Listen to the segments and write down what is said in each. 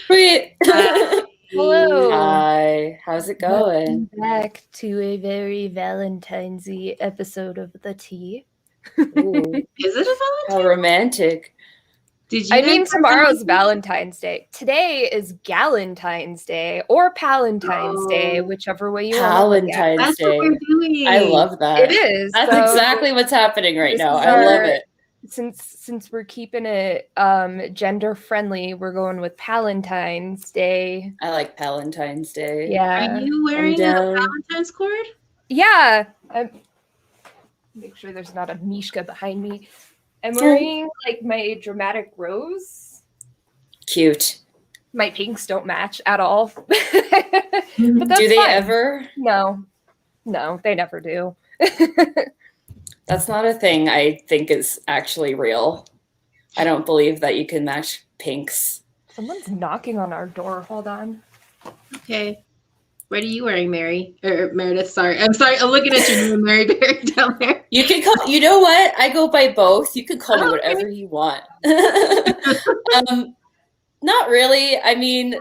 Sweet. Hello. Hi. How's it going? Welcome back to a very Valentine's-y episode of The Tea. Ooh, Is it a how Valentine's? romantic. Did you I guys mean, have tomorrow's Valentine's Day. Today is Galentine's Day or Palentine's Day, whichever way you want to look at it. Palentine's That's what Day. we're doing. I love that. It is. That's so exactly what's happening right this now. is I love our- it. Since we're keeping it gender friendly, we're going with Palentine's Day. I like Palentine's Day. Yeah. Are you wearing a down. Valentine's cord? Yeah. Make sure there's not a Mishka behind me. I'm wearing like my dramatic rose. Cute. My pinks don't match at all. But that's Do they fine. ever? No, they never do. That's not a thing I think is actually real. I don't believe that you can match pinks. Someone's knocking on our door. Hold on. Okay. What are you wearing, Mary? Or Meredith, sorry. I'm sorry. I'm looking at you, Mary Berry down there. You can call, you know what? I go by both. You can call me Okay. whatever you want. Not really. I mean,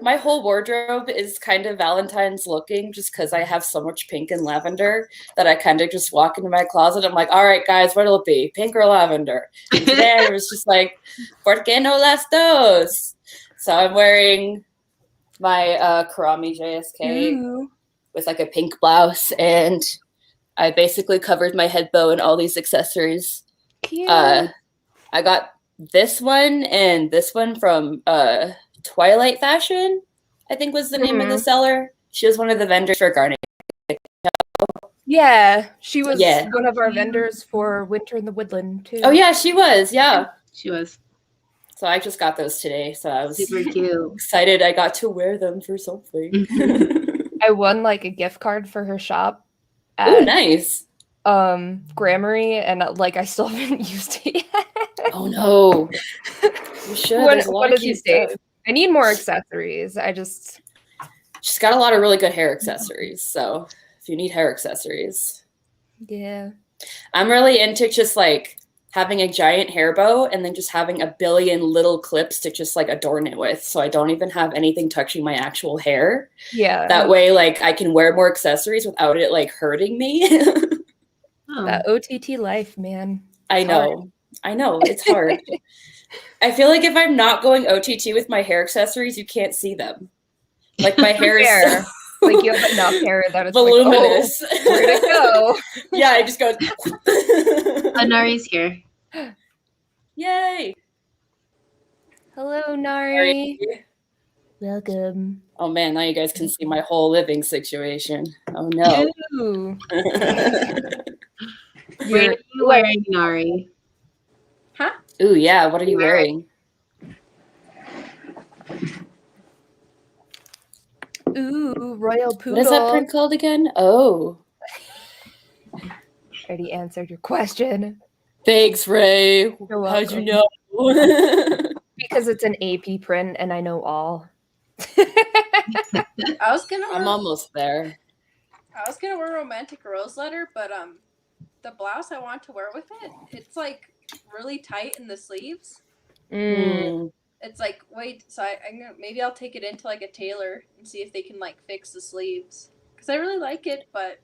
my whole wardrobe is kind of Valentine's looking just because I have so much pink and lavender that I kind of just walk into my closet. I'm like, all right, guys, what'll it be? Pink or lavender? And today I was just like, ¿por qué no las dos? So I'm wearing my Karami JSK Ooh. with like a pink blouse, and I basically covered my head bow and all these accessories. Cute. I got this one and this one from Twilight Fashion, I think was the name of the seller. She was one of the vendors for Garnet. Yeah, she was Yeah. one of our vendors for Winter in the Woodland too. Oh yeah, she was. Yeah. She was So I just got those today. So I was super cute. excited I got to wear them for something. I won like a gift card for her shop Oh, at nice. Grammary, and like I still haven't used it yet. Oh no. You should. One There's a lot of of these cute days. stuff. I need more accessories. I just She's got a lot of really good hair accessories. So if you need hair accessories. yeah. I'm really into just like having a giant hair bow and then just having a billion little clips to just like adorn it with. So I don't even have anything touching my actual hair. Yeah. That way, like I can wear more accessories without it like hurting me. Oh. That OTT life, man. I It's know. I know. It's hard. I feel like if I'm not going OTT with my hair accessories, you can't see them. Like my hair is Fair. so Like you have enough hair that it's voluminous. like, oh, where'd it go? Yeah, it just goes. Nari's here. Yay! Hello, Nari. Welcome. Oh man, now you guys can see my whole living situation. Oh no. Ooh. What are you wearing, Nari? Huh? Ooh, yeah. What are you wearing? Ooh, royal poodle. What is that print called again? Oh. Already answered your question. Thanks, Ray. You're How'd you welcome. know? Because it's an AP print and I know all. I was gonna wear, I'm almost there. I was gonna wear romantic rose letter, but the blouse I want to wear with it, it's like really tight in the sleeves. Mm. It's like so I'm gonna maybe I'll take it into like a tailor and see if they can like fix the sleeves because I really like it, but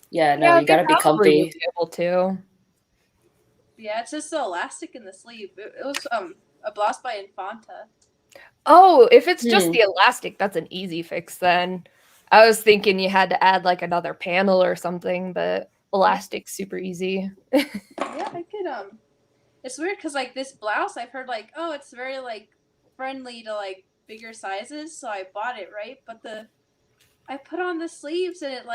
Yeah, no, you gotta be comfy. Be able to. yeah, it's just the elastic in the sleeve. It was a blouse by Infanta. Oh, if it's just the elastic, that's an easy fix then. I was thinking you had to add like another panel or something, but elastic's super easy. Yeah, I could It's weird because like this blouse, I've heard like, oh, it's very like friendly to like bigger sizes, so I bought it, right? But I put on the sleeves and it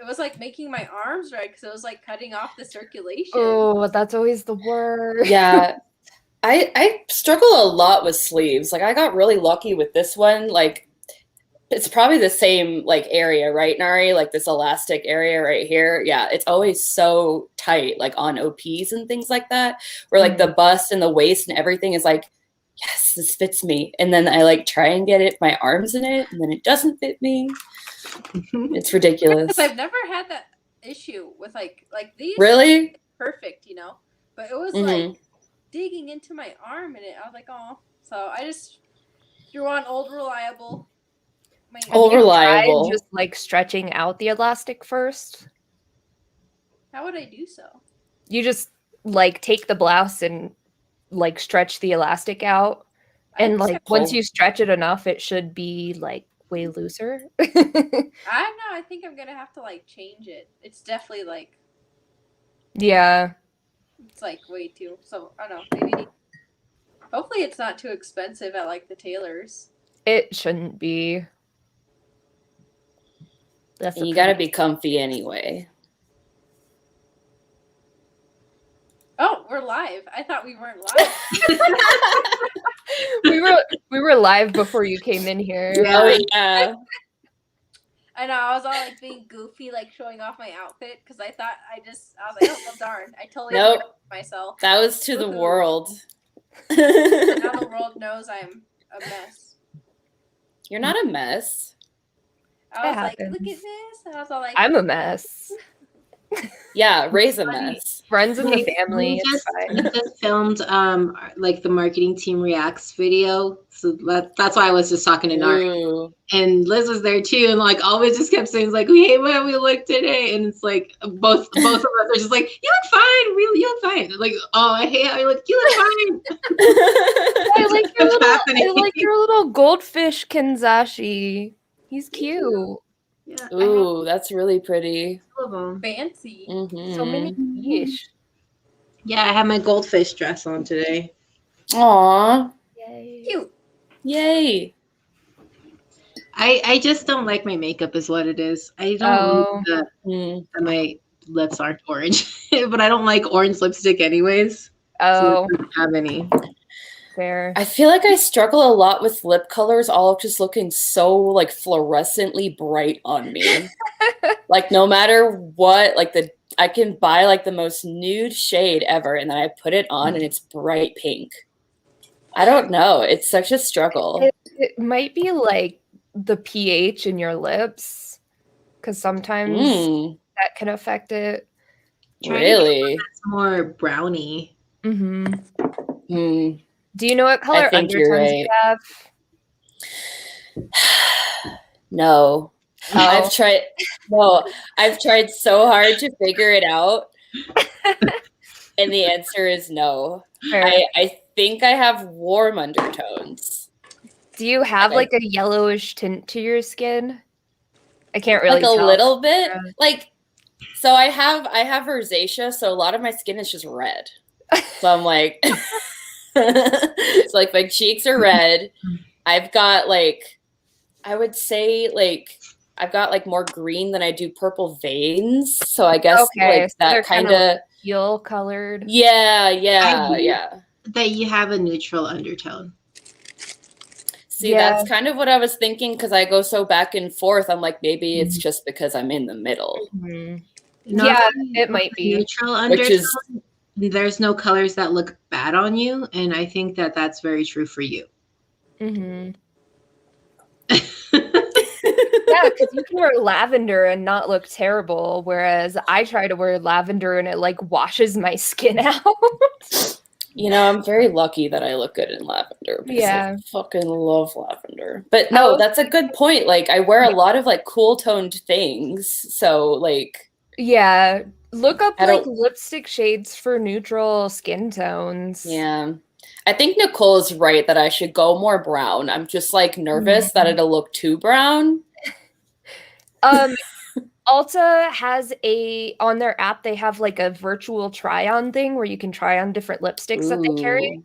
was like making my arms red because it was like cutting off the circulation. Oh, that's always the worst. Yeah. I struggle a lot with sleeves. Like I got really lucky with this one. Like it's probably the same like area, right, Nari? Like this elastic area right here. Yeah, it's always so tight, like on OPs and things like that, where like the bust and the waist and everything is like, yes, this fits me. And then I like try and get my arms in it, and then it doesn't fit me. It's ridiculous. Because I've never had that issue with like these. Really? Perfect, you know. But it was Mhm. like digging into my arm in it. I was like, oh. So I just drew on old reliable. Old Have you reliable. tried just like stretching out the elastic first? How would I do so? You just like take the blouse and like stretch the elastic out. And like once you stretch it enough, it should be like way looser. I don't know. I think I'm gonna have to like change it. It's definitely like Yeah. it's like way too. So I don't know. Maybe. Hopefully, it's not too expensive at like the tailors. It shouldn't be. That's And you gotta be comfy anyway. Oh, we're live. I thought we weren't live. we were live before you came in here. Yeah. Oh yeah. I know. I was all like being goofy, like showing off my outfit because I thought I was like, oh well, darn, I totally Nope. myself. That was to the world. Now the world knows I'm a mess. You're not a mess. I was like, look at this. And I was all like, I'm a mess. Yeah, raise a mess. Friends in the family. We just filmed like the marketing team reacts video. So that's why I was just talking to Nari. And Liz was there too, and like always just kept saying like, we hate how we look today. And it's like both of us are just like, you look fine, really, you look fine. Like, oh, I hate how you look fine. I like your little goldfish Kanzashi. He's cute. Yeah, ooh, that's really pretty. Fancy. Mm-hmm. So many fish. Yeah, I have my goldfish dress on today. Aww. Yay. Cute. Yay. I just don't like my makeup is what it is. I don't like that my lips aren't orange. But I don't like orange lipstick anyways. So I don't have any. Fair. I feel like I struggle a lot with lip colors all just looking so like fluorescently bright on me. Like no matter what, like I can buy like the most nude shade ever and then I put it on and it's bright pink. I don't know. It's such a struggle. It might be like the pH in your lips because sometimes that can affect it. Really? It's more brownie. Mm-hmm. Do you know what color undertones you have? No. I've tried so hard to figure it out. And the answer is no. I think I have warm undertones. Do you have like a yellowish tint to your skin? I can't really tell. A little bit. Like so I have rosacea, so a lot of my skin is just red. So I'm like it's like my cheeks are red. I've got like I would say like I've got like more green than I do purple veins. So I guess like so that kind of teal colored. Yeah. That you have a neutral undertone. See, that's kind of what I was thinking because I go so back and forth. I'm like, maybe it's just because I'm in the middle. Yeah, it might be. Neutral undertone. There's no colors that look bad on you. And I think that that's very true for you. Yeah, because you can wear lavender and not look terrible, whereas I try to wear lavender and it like washes my skin out. You know, I'm very lucky that I look good in lavender because I fucking love lavender. But no, that's a good point. Like I wear a lot of like cool toned things. So like look up like lipstick shades for neutral skin tones. Yeah. I think Nicole is right that I should go more brown. I'm just like nervous that it'll look too brown. Ulta has on their app, they have like a virtual try on thing where you can try on different lipsticks that they carry.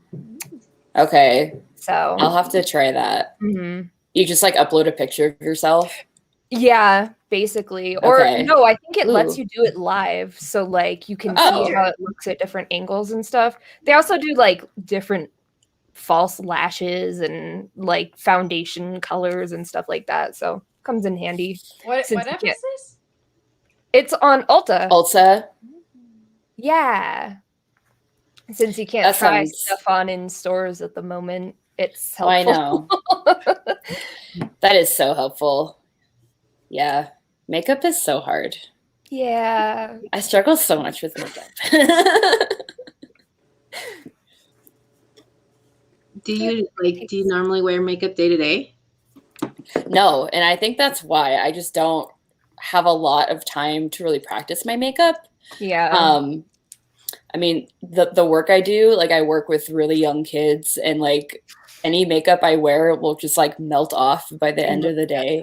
Okay. So I'll have to try that. You just like upload a picture of yourself? Yeah, basically. Or no, I think it lets you do it live. So like you can see how it looks at different angles and stuff. They also do like different false lashes and like foundation colors and stuff like that. So comes in handy. What app is this? It's on Ulta. Ulta? Yeah. Since you can't try stuff on in stores at the moment, it's helpful. I know. That is so helpful. Yeah. Makeup is so hard. Yeah. I struggle so much with makeup. Do you normally wear makeup day to day? No, and I think that's why I just don't have a lot of time to really practice my makeup. Yeah. I mean, the work I do, like I work with really young kids, and like any makeup I wear will just like melt off by the end of the day.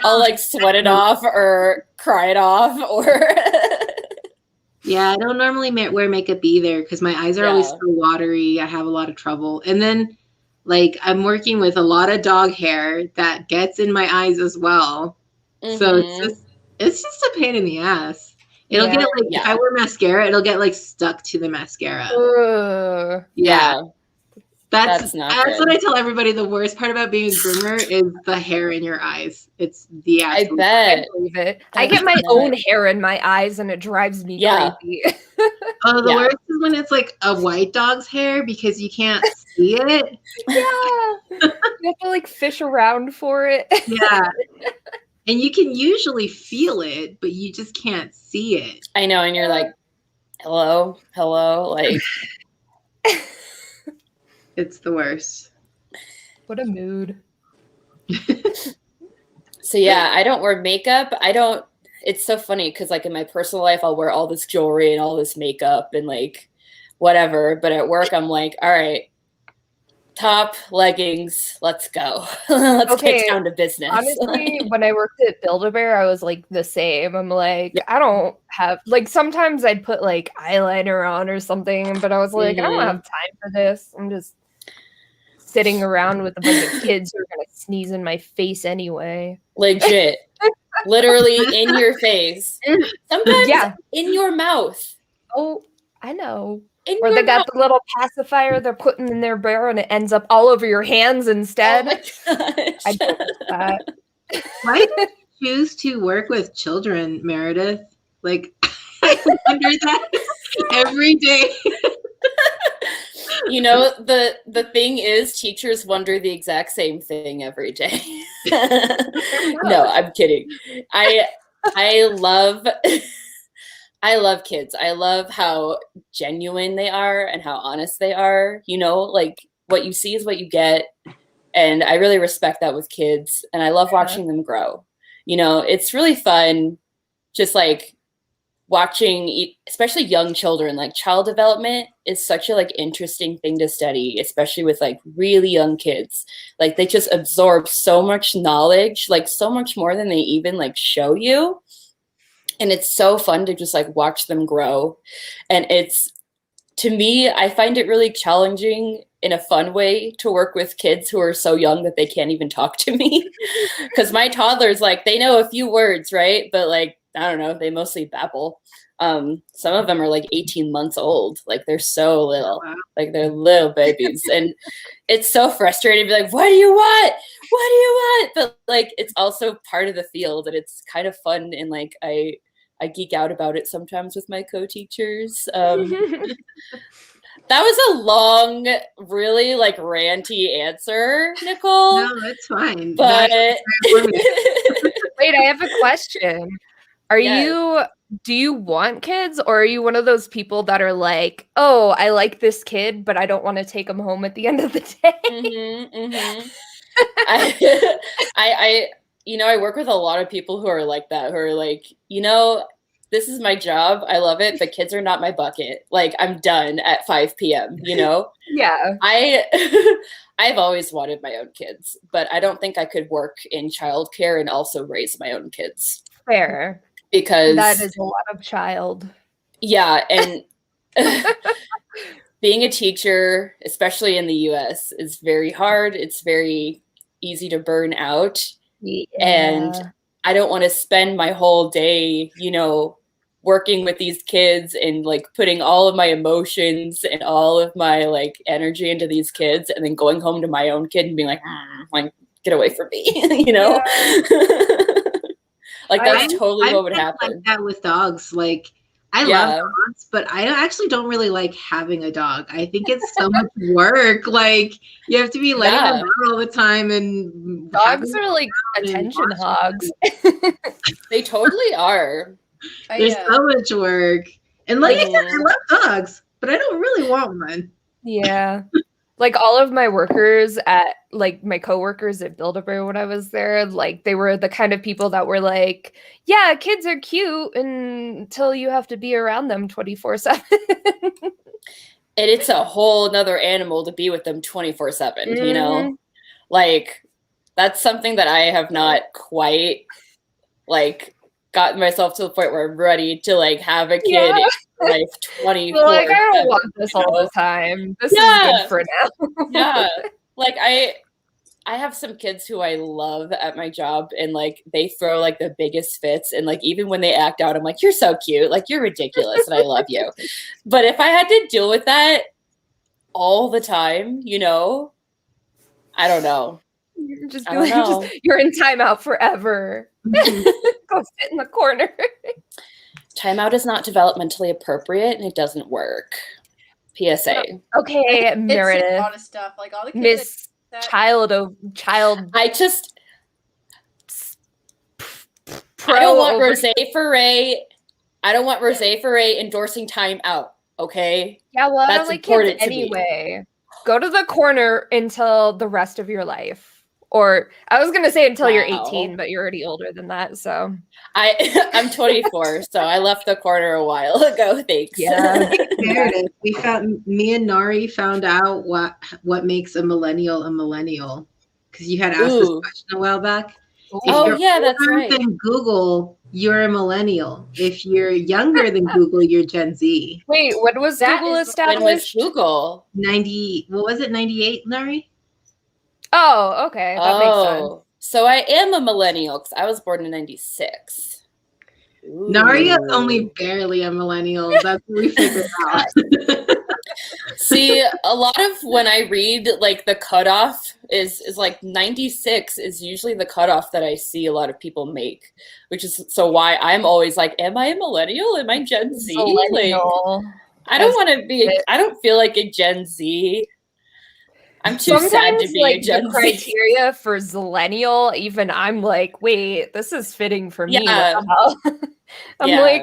I'll like sweat it off or cry it off or Yeah, I don't normally wear makeup either because my eyes are always so watery. I have a lot of trouble. And then like I'm working with a lot of dog hair that gets in my eyes as well. So it's just a pain in the ass. It'll get like if I wear mascara, it'll get like stuck to the mascara. Yeah. That's what I tell everybody. The worst part about being a groomer is the hair in your eyes. It's the absolute. I bet. I believe it. I get my own hair in my eyes and it drives me crazy. Oh, the worst is when it's like a white dog's hair because you can't see it. Yeah. You have to like fish around for it. Yeah. And you can usually feel it, but you just can't see it. I know, and you're like, hello, like. It's the worst. What a mood. So yeah, I don't wear makeup. It's so funny because like in my personal life, I'll wear all this jewelry and all this makeup and like whatever. But at work, I'm like, all right, top, leggings, let's go. Let's get down to business. Honestly, when I worked at Build-A-Bear, I was like the same. I'm like, I don't have, like sometimes I'd put like eyeliner on or something, but I was like, I don't have time for this. I'm just sitting around with a bunch of kids who are going to sneeze in my face anyway. Legit. Literally in your face. Sometimes in your mouth. Oh, I know. Or they got the little pacifier they're putting in their bear and it ends up all over your hands instead. Oh my gosh. I don't like that. Why do you choose to work with children, Meredith? Like, I wonder that every day. You know, the thing is, teachers wonder the exact same thing every day. No, I'm kidding. I love kids. I love how genuine they are and how honest they are. You know, like what you see is what you get. And I really respect that with kids. And I love watching them grow. You know, it's really fun just like watching, especially young children. Like child development is such a like interesting thing to study, especially with like really young kids. Like they just absorb so much knowledge, like so much more than they even like show you. And it's so fun to just like watch them grow. And it's, to me, I find it really challenging in a fun way to work with kids who are so young that they can't even talk to me. Because my toddlers, like, they know a few words, right? But like, I don't know, they mostly babble. Some of them are like 18 months old. Like they're so little, like they're little babies. And it's so frustrating to be like, what do you want? What do you want? But like, it's also part of the field and it's kind of fun. And like, I geek out about it sometimes with my co-teachers. That was a long, really like ranty answer, Nicole. No, that's fine. But wait, I have a question. Do you want kids, or are you one of those people that are like, oh, I like this kid, but I don't want to take him home at the end of the day? I work with a lot of people who are like that, who are like, you know, this is my job. I love it, but kids are not my bucket. Like I'm done at 5 p.m., you know? Yeah. I've always wanted my own kids, but I don't think I could work in childcare and also raise my own kids. Fair. Because that is a lot of child. Yeah. And being a teacher, especially in the US, is very hard. It's very easy to burn out. Yeah. And I don't want to spend my whole day, you know, working with these kids and like putting all of my emotions and all of my like energy into these kids and then going home to my own kid and being like get away from me, you know? Yeah. Like that's totally what would happen. Like that with dogs. Like I love dogs, but I actually don't really like having a dog. I think it's so much work. Like you have to be letting them out all the time, and dogs are like attention hogs. They totally are. There's so much work, and like I said, I love dogs, but I don't really want one. Yeah. Like all of my workers at like my coworkers at Build-A-Bear when I was there, like they were the kind of people that were like, yeah, kids are cute until you have to be around them 24/7. And it's a whole nother animal to be with them 24/7, you know? Like that's something that I have not quite like gotten myself to the point where I'm ready to like have a kid in life 24. Like I don't want this all the time. This is good for now. Yeah. Like I have some kids who I love at my job and like they throw like the biggest fits and like even when they act out I'm like you're so cute, like you're ridiculous and I love you. But if I had to deal with that all the time, you know, I don't know. You're in timeout forever. Go sit in the corner. Timeout is not developmentally appropriate and it doesn't work. PSA. Okay, Meredith. It's a lot of stuff. Like all the kids Miss Child. I just I don't want Rose Foray endorsing timeout. Okay. Yeah, well, that's like important kids anyway. Go to the corner until the rest of your life. Or I was gonna say until you're 18, but you're already older than that. So I'm 24, so I left the corner a while ago. Thanks. Yeah, Meredith, me and Nari found out what makes a millennial because you had asked this question a while back. Oh yeah, that's right. Than Google, you're a millennial. If you're younger than Google, you're Gen Z. Wait, what was Google established? When was Google? 90. What was it? 98, Nari? Oh, okay. That makes sense. So I am a millennial because I was born in 96. Nari is only barely a millennial. That's what we figured out. See, a lot of when I read like the cutoff is like 96 is usually the cutoff that I see a lot of people make, which is so why I'm always like, am I a millennial? Am I Gen Z? Like, I don't want to be. I don't feel like a Gen Z. I'm too sad to be a Gen Z. Criteria for Zillennial, even I'm like, wait, this is fitting for me. Yeah. I'm like,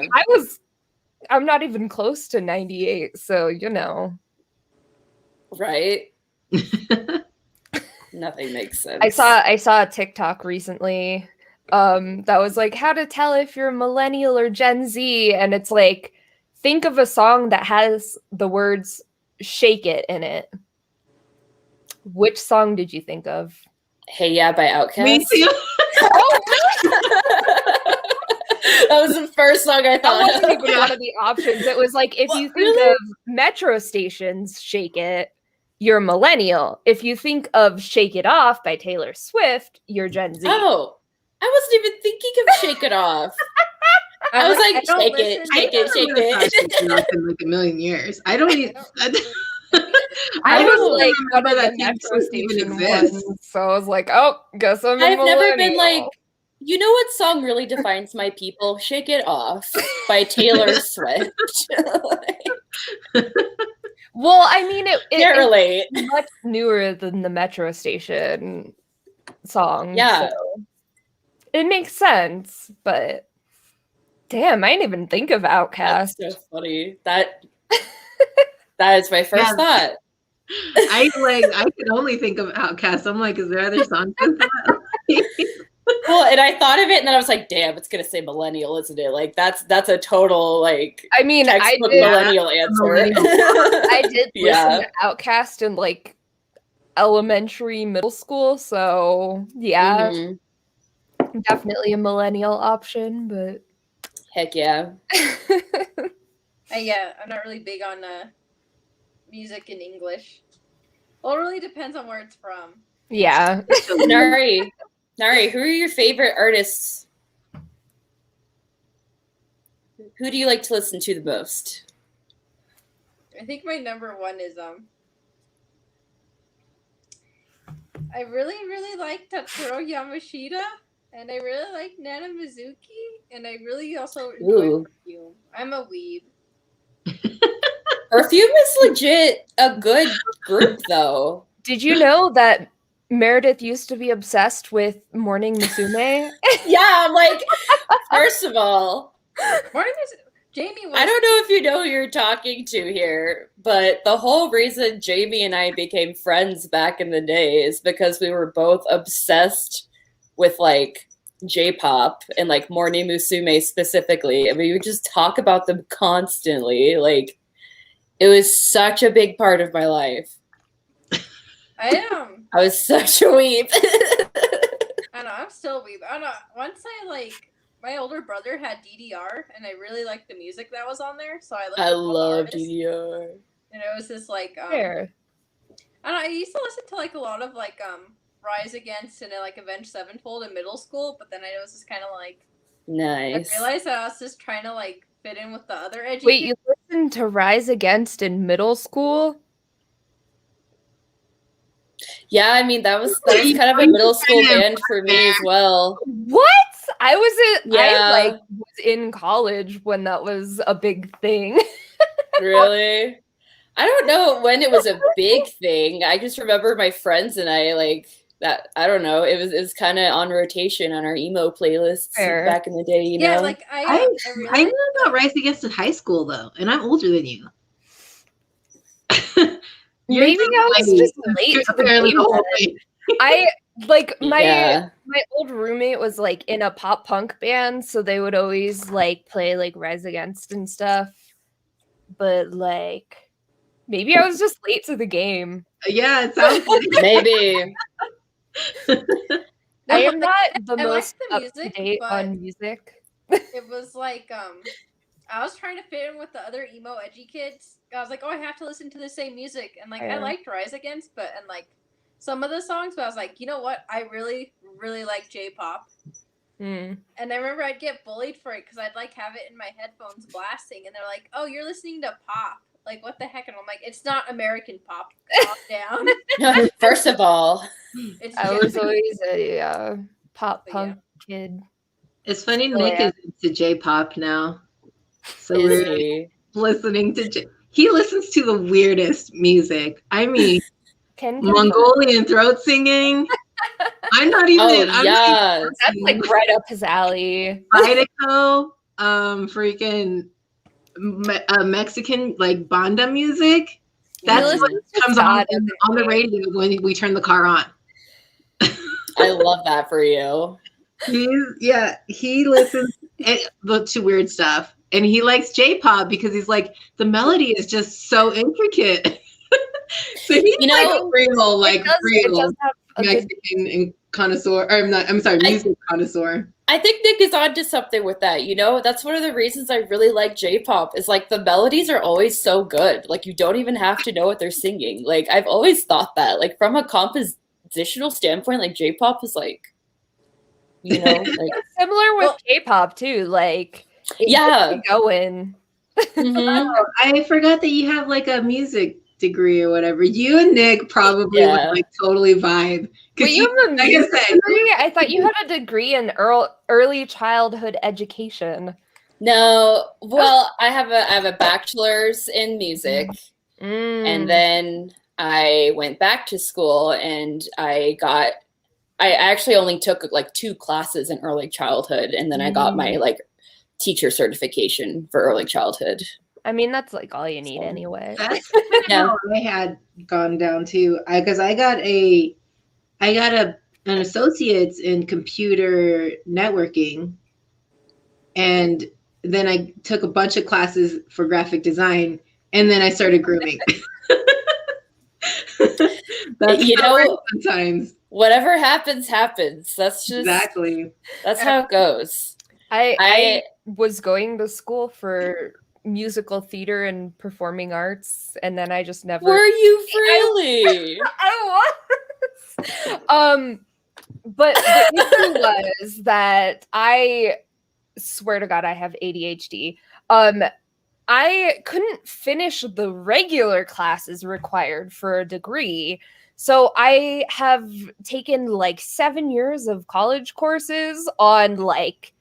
I'm not even close to 98, so you know. Right. Nothing makes sense. I saw a TikTok recently that was like how to tell if you're millennial or Gen Z, and it's like think of a song that has the words "Shake It" in it. Which song did you think of? Hey Yeah by Outkast. Me too. Oh, that was the first song I thought. That wasn't even one of the options. It was like if you think of metro stations, Shake It, you're millennial. If you think of Shake It Off by Taylor Swift, you're Gen Z. Oh, I wasn't even thinking of Shake It Off. I was like, shake it. In like a million years. I don't even. I was like one of the metro station ones, so I was like, oh, guess I'm a millennial. I've never been like, you know what song really defines my people? Shake It Off by Taylor Swift. Well, I mean, can't relate. It's much newer than the metro station song. Yeah. So it makes sense, but damn, I didn't even think of Outkast. That's so funny. That is my first thought. I could only think of Outkast. I'm like, is there other songs with that? Well, and I thought of it, and then I was like, "Damn, it's gonna say millennial, isn't it? Like that's a total like." I mean, I did millennial answer. I did listen to Outkast in like elementary, middle school, so yeah, definitely a millennial option. But heck yeah, yeah, I'm not really big on music in English. Well, it really depends on where it's from. Yeah, Nari, who are your favorite artists? Who do you like to listen to the most? I think my number one is I really like Tatsuro Yamashita, and I really like Nana Mizuki, and I really also enjoy Perfume. I'm a weeb. Perfume is legit a good group, though. Did you know that Meredith used to be obsessed with Morning Musume? Yeah, I'm like, first of all. Morning Musume. Jamie was. I don't know if you know who you're talking to here, but the whole reason Jamie and I became friends back in the day is because we were both obsessed with like J-pop and like Morning Musume specifically. I mean, we would just talk about them constantly. Like, it was such a big part of my life. I was such a weeb. I know, I'm still a weeb. I know. Once my older brother had DDR, and I really liked the music that was on there, so I love DDR. And it was just like Fair. I don't know, I used to listen to like a lot of like Rise Against and like Avenged Sevenfold in middle school, but then I was just kind of like nice. I realized that I was just trying to like fit in with the other edgy. Wait, you listened to Rise Against in middle school? Yeah, I mean that was kind of a middle school band for me as well. What? I was in college when that was a big thing. Really? I don't know when it was a big thing. I just remember my friends and I like that. I don't know. It was kind of on rotation on our emo playlists back in the day. You know, like I knew about Rise Against in high school though, and I'm older than you. Maybe I was just late to the game. My old roommate was like in a pop punk band, so they would always like play like Rise Against and stuff. But like, maybe I was just late to the game. Yeah, it sounds like maybe. I am not the most up to date on music. It was like I was trying to fit in with the other emo edgy kids. I was like, oh, I have to listen to the same music, and like I liked Rise Against, and like some of the songs, but I was like, you know what? I really, really like J-pop. And I remember I'd get bullied for it because I'd like have it in my headphones blasting, and they're like, "Oh, you're listening to pop? Like what the heck?" And I'm like, "It's not American pop. Calm down." First of all, I was always a pop punk kid. It's funny, Nick is into J-pop now, so we're listening to. He listens to the weirdest music. I mean, Mongolian throat singing. I'm not even. That's like right up his alley. Petticoats, freaking Mexican like banda music. That's what comes on the radio when we turn the car on. I love that for you. He listens to weird stuff, and he likes J-pop because he's like the melody is just so intricate. So he's real Mexican and connoisseur. Or I'm sorry, music connoisseur. I think Nick is onto something with that. You know, that's one of the reasons I really like J-pop is like the melodies are always so good. Like you don't even have to know what they're singing. Like I've always thought that. Like from a compositional standpoint, like J-pop is like, you know, like similar with K-pop too. Like going. Oh, I forgot that you have like a music degree or whatever. You and Nick probably would like totally vibe. Wait, you have a music degree? I thought you had a degree in early childhood education. No, well, I have a bachelor's in music, and then I went back to school and I actually only took like 2 classes in early childhood, and then I got my like teacher certification for early childhood. I mean, that's like all you need anyway. That's how I had gone down to because I got an associate's in computer networking, and then I took a bunch of classes for graphic design, and then I started grooming. That's sometimes whatever happens. That's just that's how it goes. I was going to school for musical theater and performing arts, and then I just never. Were you really? I was. But the issue was that I swear to God I have ADHD. I couldn't finish the regular classes required for a degree. So I have taken like 7 years of college courses on like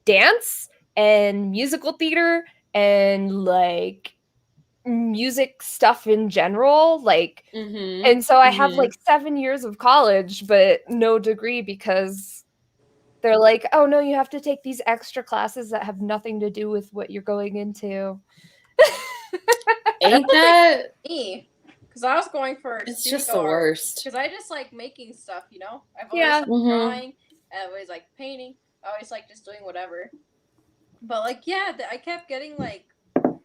dance and musical theater and like music stuff in general, like and so I have like 7 years of college but no degree because They're like, oh no, you have to take these extra classes that have nothing to do with what you're going into. Ain't that me? Because I was going for it's just the worst. Because I just like making stuff, you know? I've always liked drawing, I always like painting, I always like just doing whatever. But like, yeah, I kept getting like,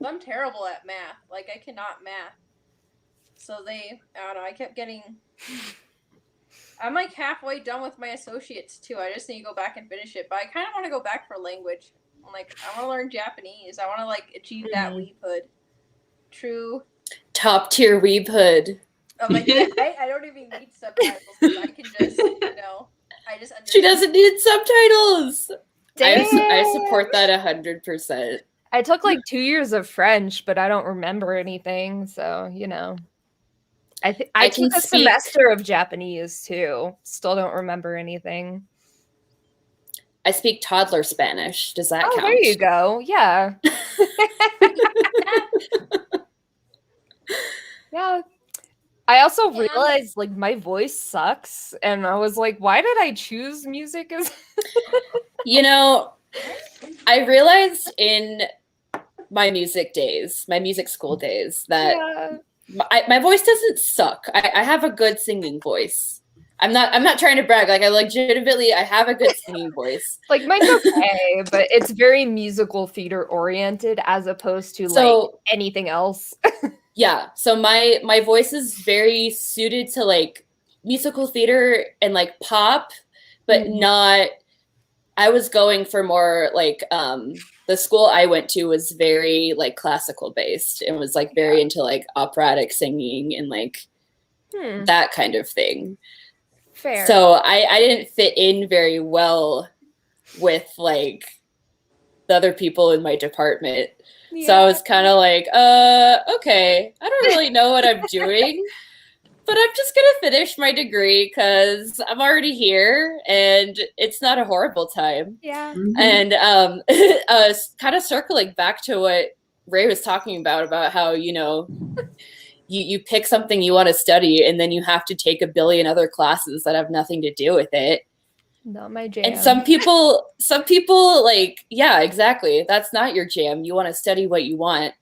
I'm terrible at math. Like, I cannot math. So I don't know, I kept getting... I'm like halfway done with my associates too. I just need to go back and finish it. But I kind of want to go back for language. I'm like, I want to learn Japanese. I want to like achieve that weebhood. True. Top tier weebhood. I'm like, I don't even need subtitles. I can just, I just understand. She doesn't need subtitles. Damn. I support that 100%. I took like 2 years of French, but I don't remember anything. So, I took a semester of Japanese too. Still don't remember anything. I speak toddler Spanish. Does that count? There you go. Yeah. Yeah. I also realized like my voice sucks, and I was like, why did I choose music as I realized in my music school days, that my voice doesn't suck. I have a good singing voice. I'm not trying to brag. Like, I have a good singing voice. Like, mine's okay, but it's very musical theater oriented as opposed to like anything else. Yeah. So my voice is very suited to like musical theater and like pop, but not. I was going for more like the school I went to was very like classical based and was like very into like operatic singing and like that kind of thing. Fair. So I didn't fit in very well with like the other people in my department. Yeah. So I was kind of like, okay, I don't really know what I'm doing, but I'm just going to finish my degree because I'm already here and it's not a horrible time. Yeah. And kind of circling back to what Ray was talking about how, you pick something you want to study and then you have to take a billion other classes that have nothing to do with it. Not my jam. And some people like, yeah, exactly. That's not your jam. You want to study what you want.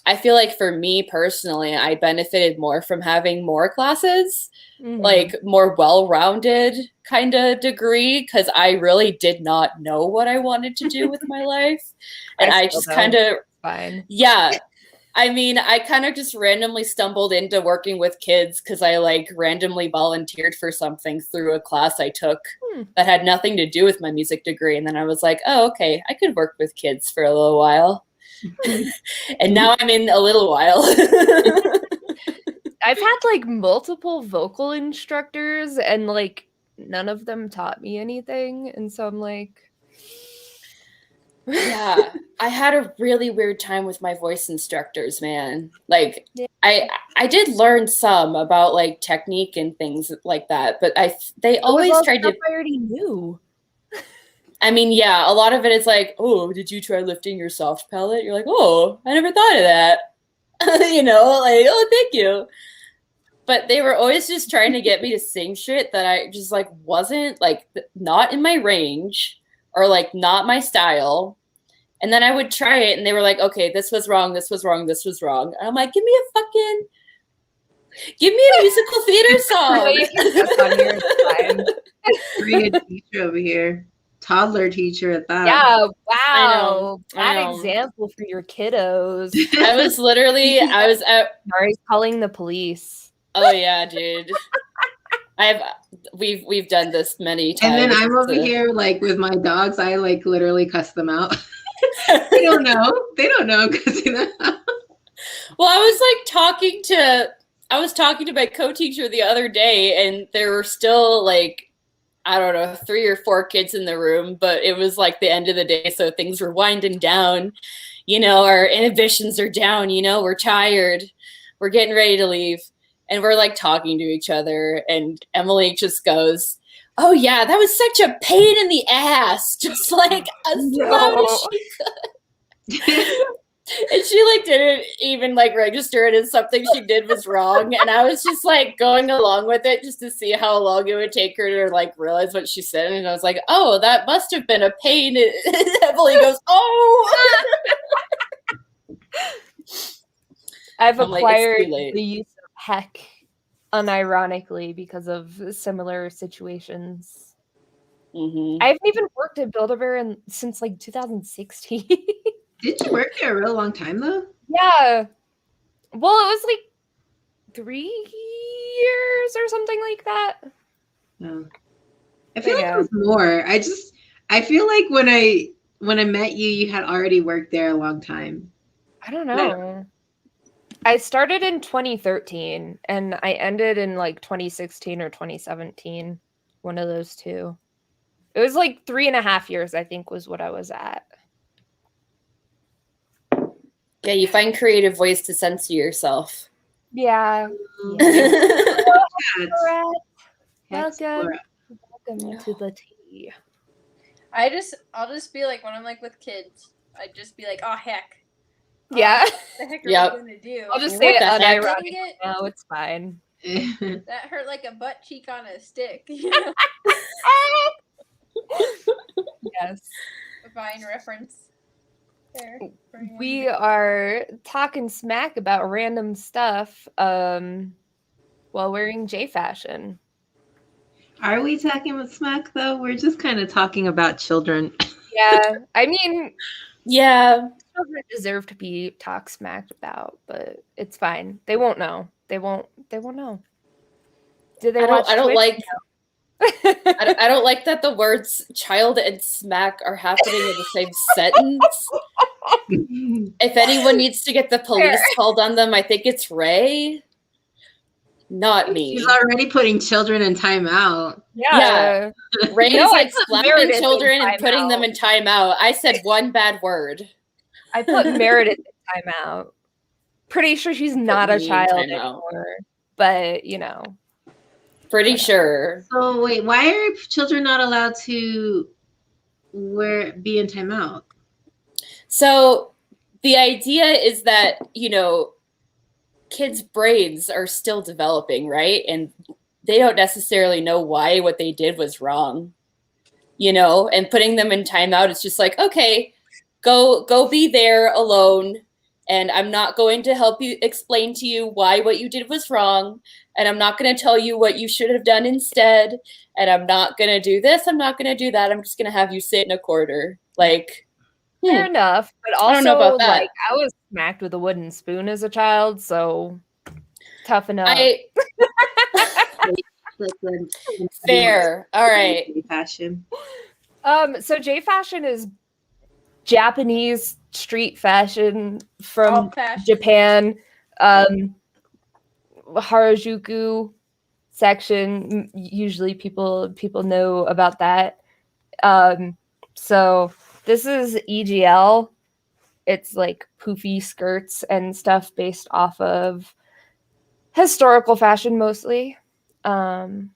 I feel like for me personally, I benefited more from having more classes, like more well-rounded kind of degree, because I really did not know what I wanted to do with my life. And I just kind of, fine. Yeah. I mean, I kind of just randomly stumbled into working with kids because I like randomly volunteered for something through a class I took that had nothing to do with my music degree. And then I was like, oh, okay, I could work with kids for a little while. And now I'm in a little while. I've had like multiple vocal instructors and like none of them taught me anything. And so I'm like, yeah, I had a really weird time with my voice instructors, man. Like, I did learn some about like technique and things like that, but they always tried to. I already knew. I mean, yeah, a lot of it is like, oh, did you try lifting your soft palate? You're like, oh, I never thought of that. Like, oh, thank you. But they were always just trying to get me to sing shit that I just like wasn't like not in my range or like not my style. And then I would try it and they were like, okay, this was wrong, this was wrong, this was wrong. And I'm like, give me a musical theater song. Bring a teacher over here. Toddler teacher at that. Yeah, wow. Bad example for your kiddos. I was at Nari's calling the police. Oh yeah, dude. We've done this many times. And then I'm over here like with my dogs, I like literally cuss them out. They don't know. They don't know because Well, I was talking to my co-teacher the other day and there were still like I don't know, 3 or 4 kids in the room, but it was like the end of the day, so things were winding down. Our inhibitions are down, we're tired. We're getting ready to leave. And we're like talking to each other, and Emily just goes, oh yeah, that was such a pain in the ass. Just like as loud as she could. And she like didn't even like register it as something she did was wrong. And I was just like going along with it just to see how long it would take her to like realize what she said. And I was like, oh, that must have been a pain. And Emily goes, oh. I've acquired the use of heck unironically because of similar situations. Mm-hmm. I haven't even worked at Build-A-Bear since like 2016. Did you work there a real long time though? Yeah. Well, it was like 3 years or something like that. No. I feel like it was more. I feel like when I met you, you had already worked there a long time. I don't know. I started in 2013 and I ended in like 2016 or 2017. One of those two. It was like 3.5 years, I think, was what I was at. Yeah, you find creative ways to censor yourself. Yeah. Welcome to the tea. I'll just be like, when I'm like with kids, I'd just be like, oh heck. Yeah. What the heck are you gonna do? I'll just say it unironically. No, it's fine. That hurt like a butt cheek on a stick. Yes. A fine reference there. We are talking smack about random stuff while wearing J fashion. Are we talking about smack though? We're just kind of talking about children. Yeah. I mean, yeah. Children deserve to be talked smack about, but it's fine. They won't know. They won't know. Do they watch Twitch? I don't like that the words child and smack are happening in the same sentence. If anyone needs to get the police called on them, I think it's Ray. Not me. He's already putting children in timeout. Yeah. Ray's like slapping children and putting them in timeout. I said one bad word. I put Meredith in timeout. Pretty sure she's not a child anymore. But, you know. Pretty sure. So wait, why are children not allowed to be in timeout? So the idea is that, you know, kids' brains are still developing, right? And they don't necessarily know why what they did was wrong. You know, and putting them in timeout is just like, okay, go be there alone. And I'm not going to help you explain to you why what you did was wrong. And I'm not going to tell you what you should have done instead. And I'm not going to do this. I'm not going to do that. I'm just going to have you sit in a corner. Like, fair enough. But also, I don't know about that. Like, I was smacked with a wooden spoon as a child. So tough enough. Fair. All right. Fashion. So J fashion is Japanese street fashion from Japan. Harajuku section. Usually people know about that. So this is EGL. It's like poofy skirts and stuff based off of historical fashion mostly. And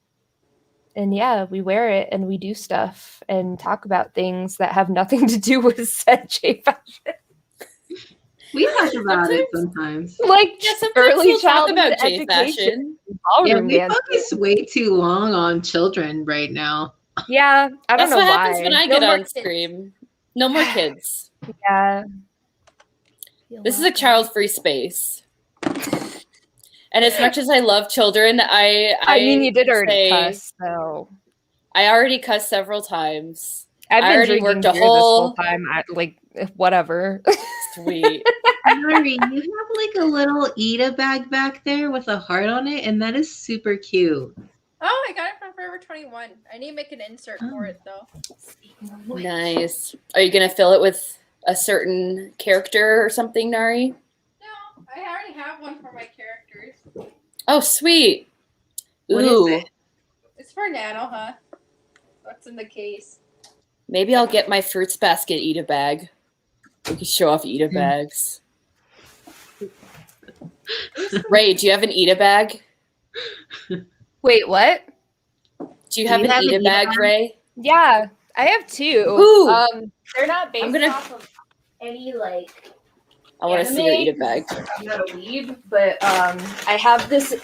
yeah, we wear it and we do stuff and talk about things that have nothing to do with said J fashion. We talk about it sometimes. Like early childhood about J fashion. Yeah, we focus way too long on children right now. Yeah, I don't know why. That's what happens when I get on stream. No more kids. Yeah. This is a child-free space. And as much as I love children, I mean, you did already cuss, so. I already cussed several times. I've been already worked a whole time. Like, whatever. Sweet. Nari, you have like a little Ida bag back there with a heart on it, and that is super cute. Oh, I got it from Forever 21. I need to make an insert for it though. Nice. Are you gonna fill it with a certain character or something, Nari? No, I already have one for my characters. Oh, sweet. What Ooh. is it? It's for Nanoha. What's in the case? Maybe I'll get my fruits basket Ida bag. We can show off Ida bags. Ray, do you have an Ida bag? Wait, what? Do you have an Ida bag, Ray? Yeah, I have two. Ooh. They're not based off of any like. I want to see her eat a bag. I'm not a weeb, but I have this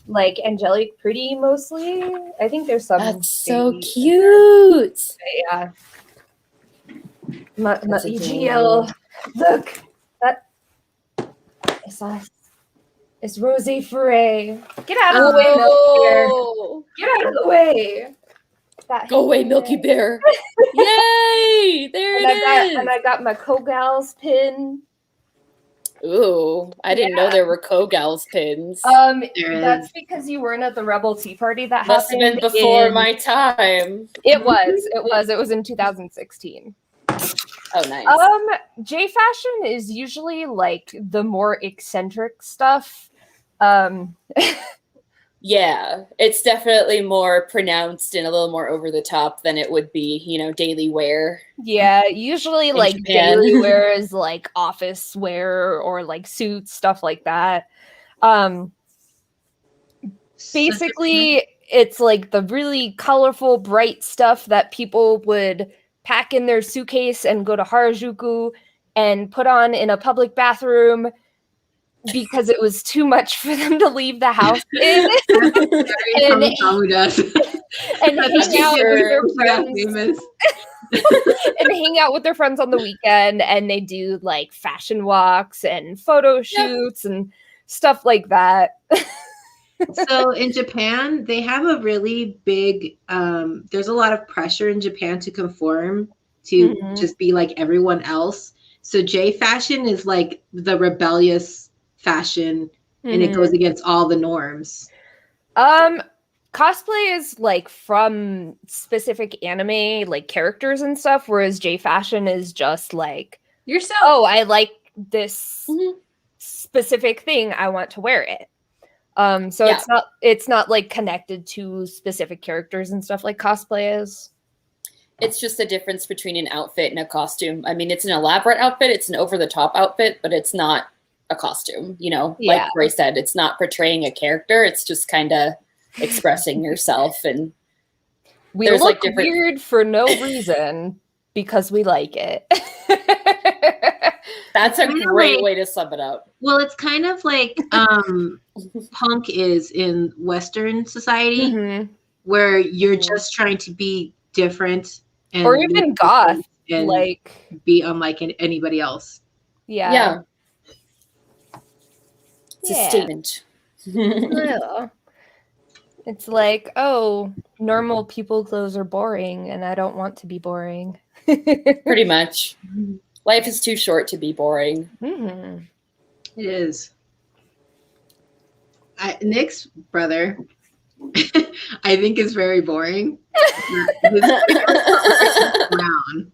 like angelic pretty mostly. I think there's some. That's so cute. Yeah. My EGL. Look, that is us. It's Rose Foray. Get out of the way, Milky Bear. Get out of the way. Go away, Milky Bear. Yay! There it is. And I got my Kogals pin. Ooh, I didn't know there were Kogals pins. That's because you weren't at the Rebel Tea Party that must have been before my time. It was in 2016. Oh, nice. J fashion is usually like the more eccentric stuff. Yeah, it's definitely more pronounced and a little more over the top than it would be, daily wear. Yeah, usually like Japan. Daily wear is like office wear or like suits, stuff like that. Basically, it's like the really colorful, bright stuff that people would pack in their suitcase and go to Harajuku and put on in a public bathroom because it was too much for them to leave the house in. and hang out with their friends. And hang out with their friends on the weekend, and they do like fashion walks and photo shoots and stuff like that. So in Japan, they have a really big, there's a lot of pressure in Japan to conform, to just be like everyone else. So J fashion is like the rebellious fashion, and it goes against all the norms. Cosplay is like from specific anime like characters and stuff, whereas J fashion is just like yourself. Oh, I like this specific thing, I want to wear it. So it's not like connected to specific characters and stuff like cosplay is. It's just the difference between an outfit and a costume. I mean, it's an elaborate outfit, it's an over-the-top outfit, but it's not a costume, like Ray said, it's not portraying a character, it's just kind of expressing yourself. And we look like weird for no reason because we like it. That's a great way to sum it up. Well, it's kind of like punk is in Western society, where you're just trying to be different, and or even goth, and like be unlike anybody else. Yeah. It's a statement. It's like, oh, normal people clothes are boring, and I don't want to be boring. Pretty much. Life is too short to be boring. It is. Nick's brother, I think, is very boring. His brown,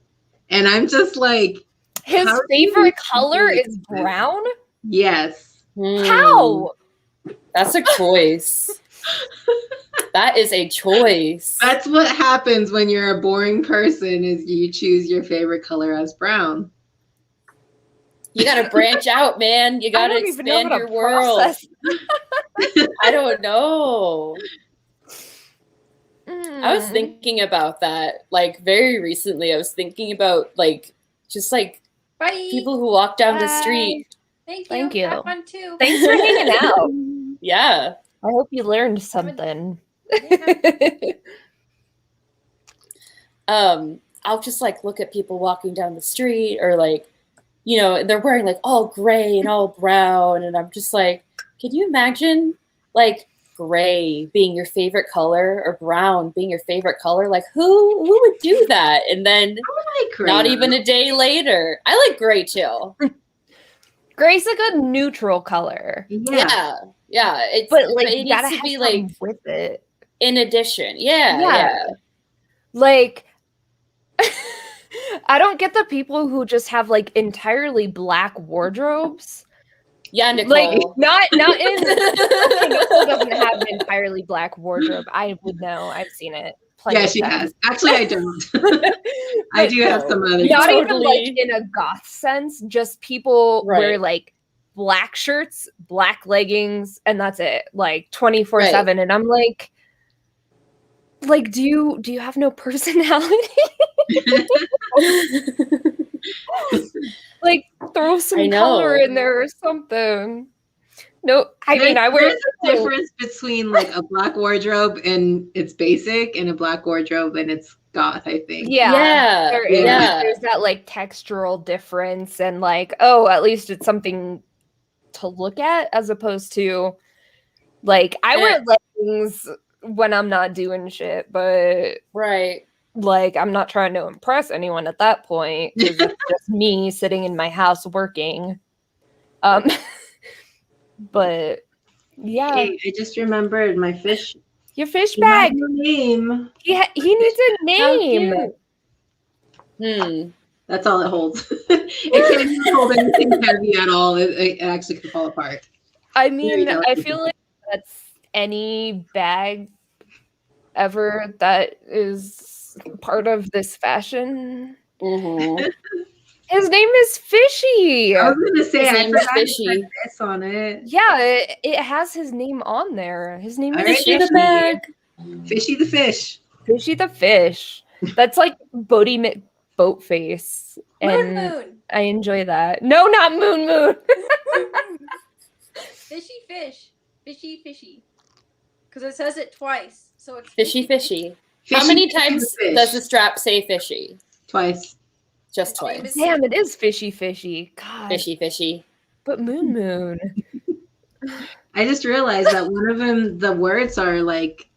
and I'm just like, his favorite color is brown. Yes. How? That's a choice. That is a choice. That's what happens when you're a boring person, is you choose your favorite color as brown. You got to branch out, man. You got to expand your world. I don't know. I was thinking about that, like, very recently. I was thinking about, like, just, like, people who walk down the street. Thank you. Have fun too. Thanks for hanging out. Yeah. I hope you learned something. I'll just like look at people walking down the street, or like, they're wearing like all gray and all brown, and I'm just like, can you imagine like gray being your favorite color or brown being your favorite color? Like who would do that? And then not even a day later, I like gray too. Gray's a good neutral color. Yeah. It's, but like it you gotta needs to be have like with it. In addition, yeah. Like, I don't get the people who just have like entirely black wardrobes. Yeah, Nicole. Like not in Nicole doesn't have an entirely black wardrobe. I would know. I've seen it. Yeah, she has. Actually, I don't. I do have some other. Not even like in a goth sense. Just people wear like black shirts, black leggings, and that's it. Like 24/7, and I'm like, do you have no personality? Like, throw some color in there or something. No, I mean, I wear. There's a difference between like a black wardrobe and it's basic, and a black wardrobe and it's goth. I think. Yeah, there's that like textural difference, and like, oh, at least it's something to look at, as opposed to like I wear leggings when I'm not doing shit, but like I'm not trying to impress anyone at that point, because it's just me sitting in my house working. But yeah, hey, I just remembered my fish. Your fish bag. Name. He needs a name. That's all it holds. It can't hold anything heavy at all. It actually can fall apart. I mean, I feel like that's any bag ever that is part of this fashion. Mm-hmm. His name is Fishy. I was gonna say, I forgot Fishy. S on it. Yeah, it has his name on there. His name is Fishy the bag. Fishy the fish. Fishy the fish. That's like boat face, and Moon. I enjoy that. No, not Moon. Fishy fish. Fishy fishy. Because it says it twice, so it's fishy. How many times does the strap say fishy? Twice. Just twice. Damn, it is fishy. God. Fishy. But Moon. I just realized that one of them, the words are like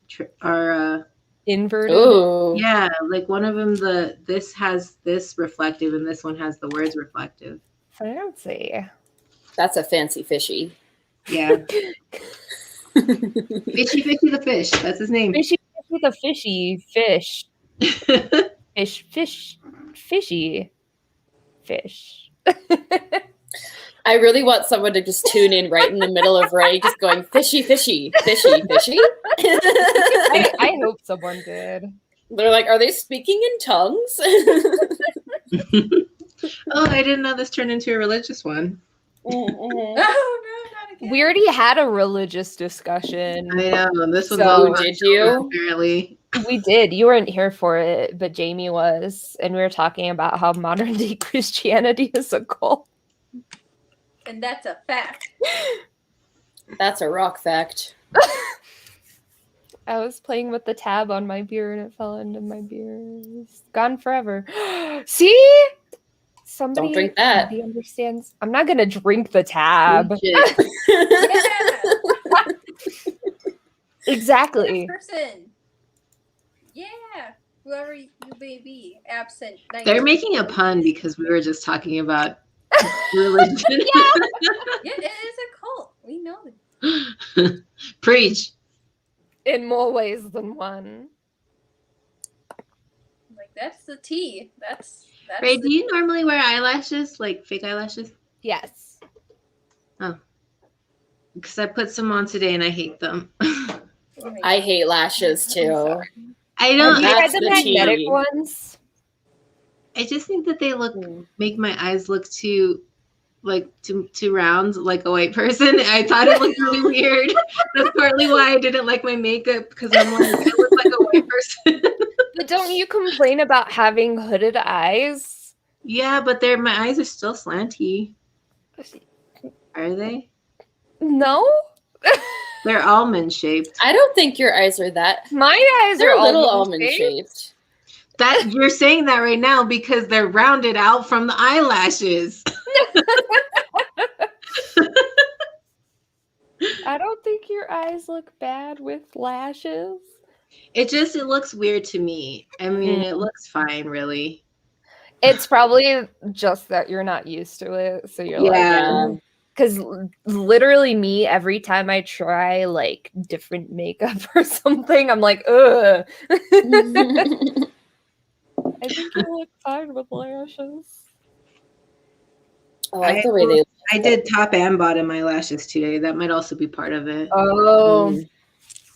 inverted. Ooh. Yeah, like one of them, this has this reflective, and this one has the words reflective. Fancy. That's a fancy fishy. Yeah. Fishy the fish. That's his name. Fishy the fishy fish. Fishy fish. I really want someone to just tune in right in the middle of Ray, just going fishy. I hope someone did. They're like, are they speaking in tongues? Oh, I didn't know this turned into a religious one. Oh, no, not again. We already had a religious discussion. I know. This was so did you? Apparently. We did. You weren't here for it, but Jamie was, and we were talking about how modern day Christianity is a cult. And that's a fact. That's a rock fact. I was playing with the tab on my beer and it fell into my beer. It's gone forever. See? Somebody don't drink that. Understands. I'm not gonna drink the tab. Exactly. Next person. Yeah. Whoever you may be. Absent. They're making a pun because we were just talking about religion. Yeah, it is a cult. We know it. Preach. In more ways than one. Like, that's the tea. That's Ray, do you normally wear eyelashes, like fake eyelashes? Yes. Oh. Because I put some on today and I hate them. I hate lashes too. I don't. Have you had the magnetic ones? I just think that they make my eyes look too round, like a white person. I thought it looked really weird. That's partly why I didn't like my makeup, because I'm like, I look like a white person. But don't you complain about having hooded eyes? Yeah, but my eyes are still slanty. Are they? No. They're almond shaped. I don't think your eyes are that. My eyes They're are a little almond shaped. That you're saying that right now because they're rounded out from the eyelashes. I don't think your eyes look bad with lashes. It looks weird to me. I mean, it looks fine, really. It's probably just that you're not used to it, so you're like, because literally me, every time I try like different makeup or something, I'm like, ugh. I think you look fine with lashes. I like the way they look. I did top and bottom eyelashes today. That might also be part of it. Oh,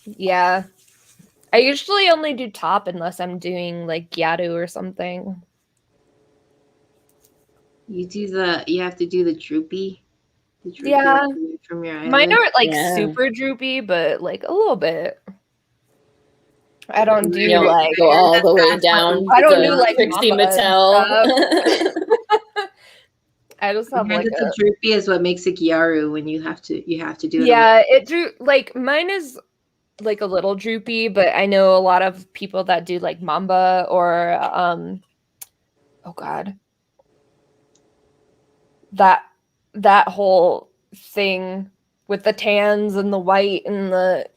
yeah. I usually only do top unless I'm doing like Gyadu or something. You have to do the droopy. Yeah. From your eyelids. Mine aren't like super droopy, but like a little bit. I don't do like go all the way down. I don't do like Trixie Mattel. I just have like a droopy is what makes it gyaru when you have to do it. Yeah, it drew like mine is like a little droopy, but I know a lot of people that do like mamba or oh god. That whole thing with the tans and the white and the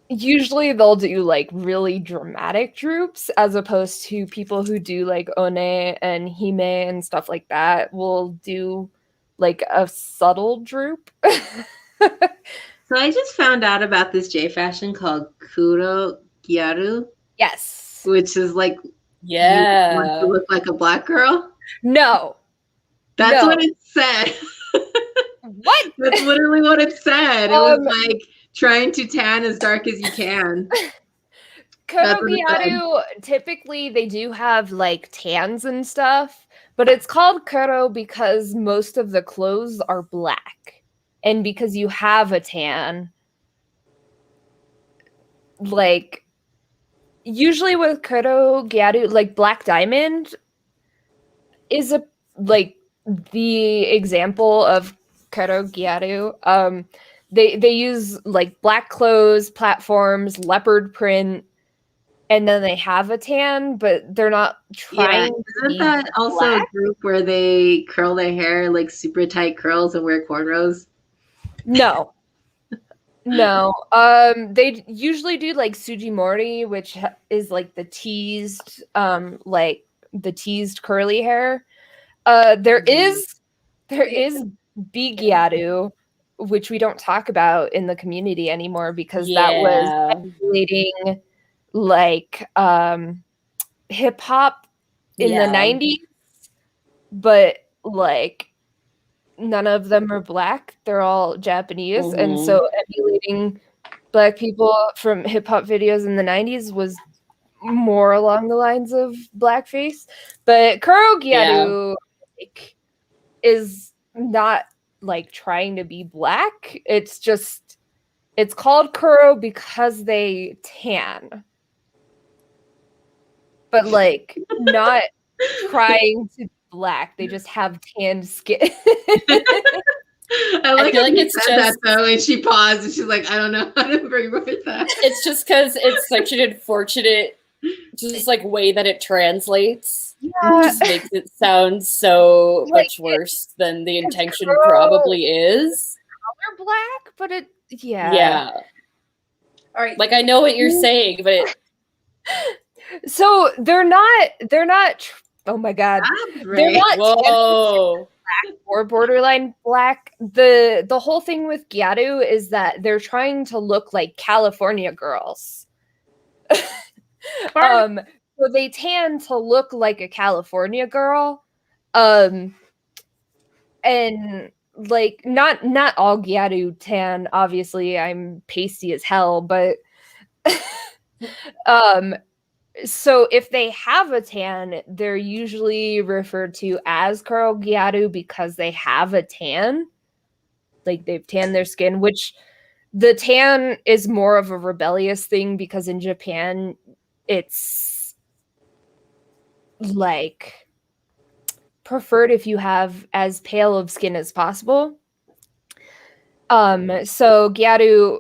usually they'll do like really dramatic droops as opposed to people who do like one and hime and stuff like that will do like a subtle droop. So I just found out about this J fashion called Kuro Gyaru. Yes. Which is like you want to look like a black girl. No. That's what it said. What? That's literally what it said. It was like trying to tan as dark as you can. Kuro Gyaru, typically they do have like tans and stuff, but it's called Kuro because most of the clothes are black. And because you have a tan, like usually with Kuro Gyaru, like Black Diamond is a like the example of Kuro Gyaru. They use like black clothes, platforms, leopard print, and then they have a tan, but they're not trying. Yeah, isn't that also a group where they curl their hair like super tight curls and wear cornrows? No. They usually do like Sujimori, which is like the teased, like the teased curly hair. There is Bigyaru, which we don't talk about in the community anymore because that was emulating like hip hop in the 90s, but like none of them are black. They're all Japanese. Mm-hmm. And so emulating black people from hip hop videos in the 90s was more along the lines of blackface. But Kuro Gyaru like, is not like trying to be black. It's just, it's called Kuro because they tan. But like not trying to black. They just have tanned skin. I feel like it's said just that though, and she paused and she's like, I don't know how to bring that. It's just because it's such an unfortunate, just like way that it translates. Yeah. It just makes it sound so much worse than the intention probably is. Color black, but it yeah. All right. Like I know what you're saying, but so they're not. Oh my god, they're not black or borderline black. The whole thing with Gyaru is that they're trying to look like California girls. So they tan to look like a California girl. And like not all Gyaru tan, obviously. I'm pasty as hell, but so if they have a tan, they're usually referred to as Kuro Gyaru because they have a tan. Like they've tanned their skin, which the tan is more of a rebellious thing because in Japan, it's like preferred if you have as pale of skin as possible. So Gyaru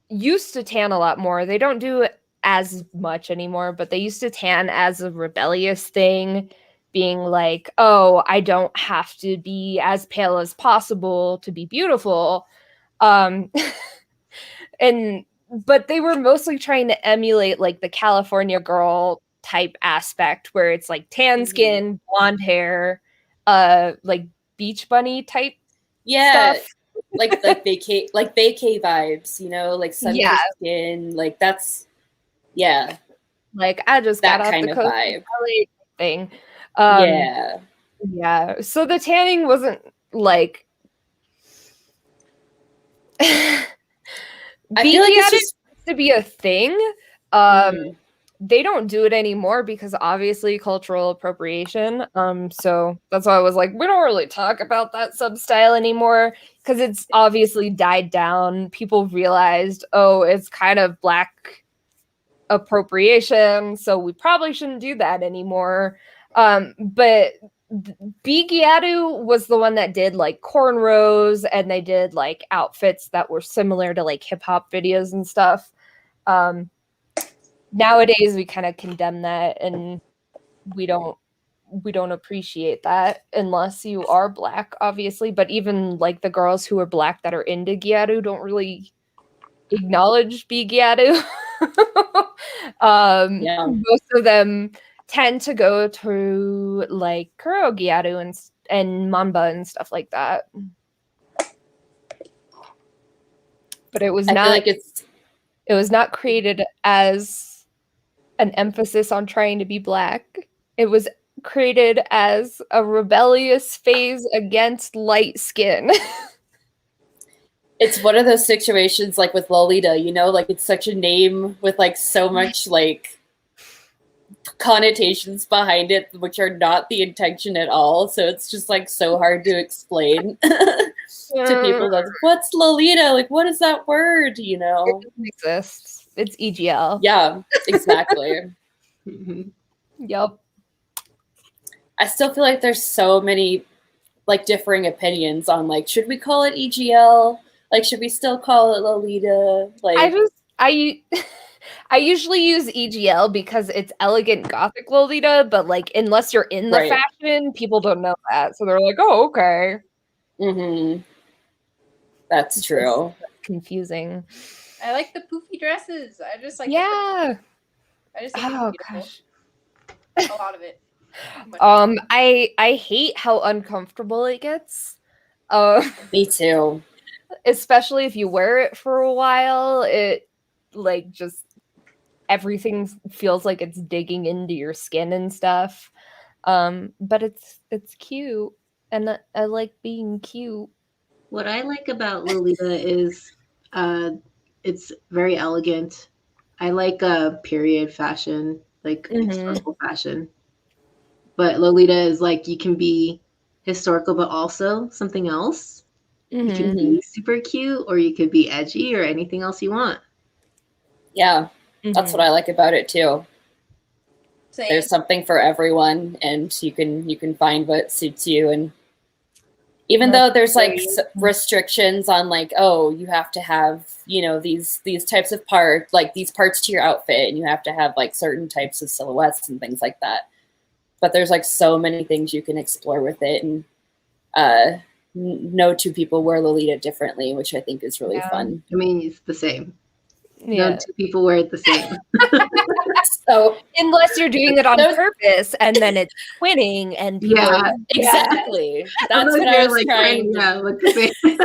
used to tan a lot more. They don't do it as much anymore, but they used to tan as a rebellious thing, being like, oh, I don't have to be as pale as possible to be beautiful. But they were mostly trying to emulate like the California girl type aspect where it's like tan skin, blonde hair, like beach bunny type stuff. like vacay vibes, you know, like sun-kissed skin, like that's like I just that got off kind the of coast vibe thing. So the tanning wasn't like I feel like it's just to be a thing. They don't do it anymore because obviously cultural appropriation. So that's why I was like, we don't really talk about that sub-style anymore because it's obviously died down. People realized, oh, it's kind of black appropriation, so we probably shouldn't do that anymore. But Bigeatu was the one that did like cornrows, and they did like outfits that were similar to like hip hop videos and stuff. Nowadays we kind of condemn that, and we don't appreciate that unless you are black, obviously. But even like the girls who are black that are into Giatu don't really acknowledge Bigeatu. Most of them tend to go to like Kuro Giatu and Mamba and stuff like that. But it was it was not created as an emphasis on trying to be black. It was created as a rebellious phase against light skin. It's one of those situations like with Lolita, you know, like it's such a name with like so much like connotations behind it, which are not the intention at all. So it's just like so hard to explain to people. Like, what's Lolita? Like, what is that word? You know, it doesn't exist. It's EGL. Yeah, exactly. Yep. I still feel like there's so many like differing opinions on like, should we call it EGL? Like, should we still call it Lolita? Like, I usually use EGL because it's elegant gothic Lolita, but like unless you're in the fashion, people don't know that. So they're like, oh, okay. Mm-hmm. That's true. Confusing. I like the poofy dresses. I just like I just think it's beautiful. Gosh. A lot of it. I hate how uncomfortable it gets. Me too. Especially if you wear it for a while, it like just everything feels like it's digging into your skin and stuff. But it's cute, and I like being cute. What I like about Lolita is it's very elegant. I like period fashion, like historical fashion. But Lolita is like, you can be historical, but also something else. You can be super cute, or you could be edgy, or anything else you want. Yeah, that's what I like about it too. Same. There's something for everyone, and you can find what suits you. And even though there's like restrictions on like, oh, you have to have, you know, these types of parts, like these parts to your outfit, and you have to have like certain types of silhouettes and things like that. But there's like so many things you can explore with it, and no two people wear Lolita differently, which I think is really fun. I mean, it's the same. Yeah. No two people wear it the same. So unless you're doing it on purpose, and then it's twinning, and people exactly. That's what I was like trying. Look the same.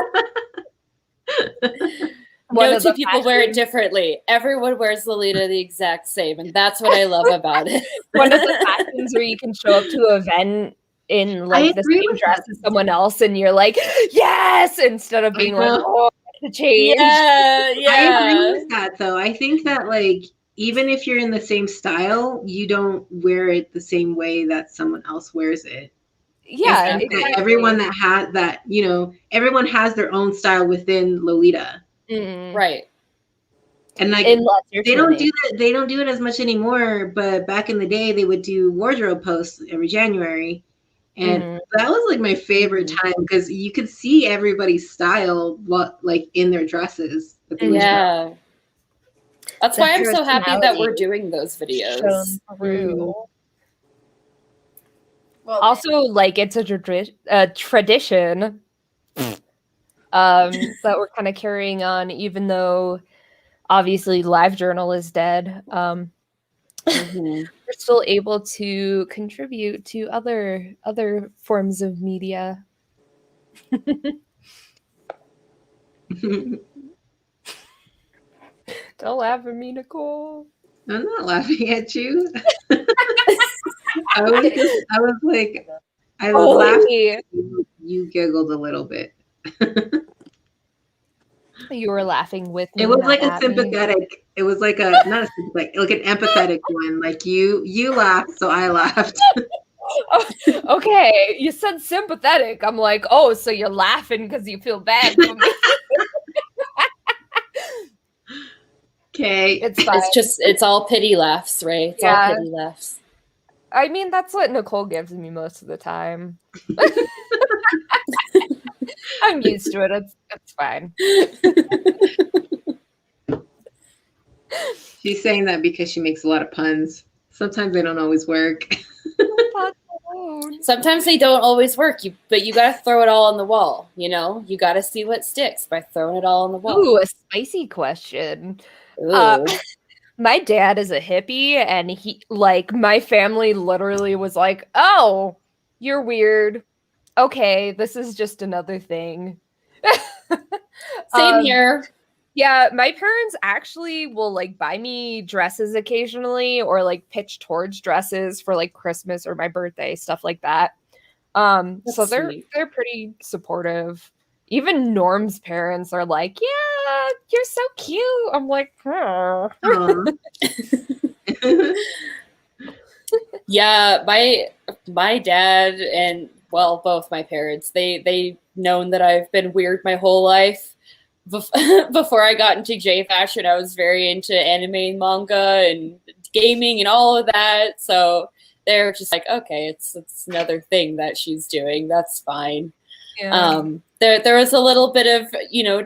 No two people wear it differently. Everyone wears Lolita the exact same, and that's what I love about it. One of the fashions where you can show up to an event in like the same dress as someone else, and you're like, yes, instead of being like, oh, I have to change. Yeah. I agree with that, though. I think that like, even if you're in the same style, you don't wear it the same way that someone else wears it. Yeah, exactly. Everyone that has that, you know, everyone has their own style within Lolita. Right. And like, they don't do it as much anymore, but back in the day they would do wardrobe posts every January, and that was like my favorite time, because you could see everybody's style like in their dresses. Yeah, that's why I'm so happy that we're doing those videos. Well, also, like, it's a tradition that we're kind of carrying on, even though obviously LiveJournal is dead. We're still able to contribute to other forms of media. Don't laugh at me, Nicole. I'm not laughing at you. I was laughing. You giggled a little bit. You were laughing with me. It was like a sympathetic. It was like a not a sympathetic, like an empathetic one. Like you laughed, so I laughed. Okay, you said sympathetic. I'm like, oh, so you're laughing because you feel bad for me. Okay, it's fine. It's all pity laughs, right? It's all pity laughs. I mean, that's what Nicole gives me most of the time. I'm used to it. It's fine. She's saying that because she makes a lot of puns. Sometimes they don't always work. Sometimes they don't always work, but you got to throw it all on the wall, you know? You got to see what sticks by throwing it all on the wall. Ooh, a spicy question. My dad is a hippie, and he, like, my family literally was like, oh, you're weird. Okay, this is just another thing. Same here. Yeah, my parents actually will like buy me dresses occasionally or like pitch towards dresses for like Christmas or my birthday, stuff like that. So they're pretty supportive. Even Norm's parents are like, yeah, you're so cute. I'm like, huh. Yeah, my dad and both my parents, they known that I've been weird my whole life. Before I got into J fashion, I was very into anime and manga and gaming and all of that. So they're just like, okay, it's another thing that she's doing. That's fine. Yeah. There was a little bit of,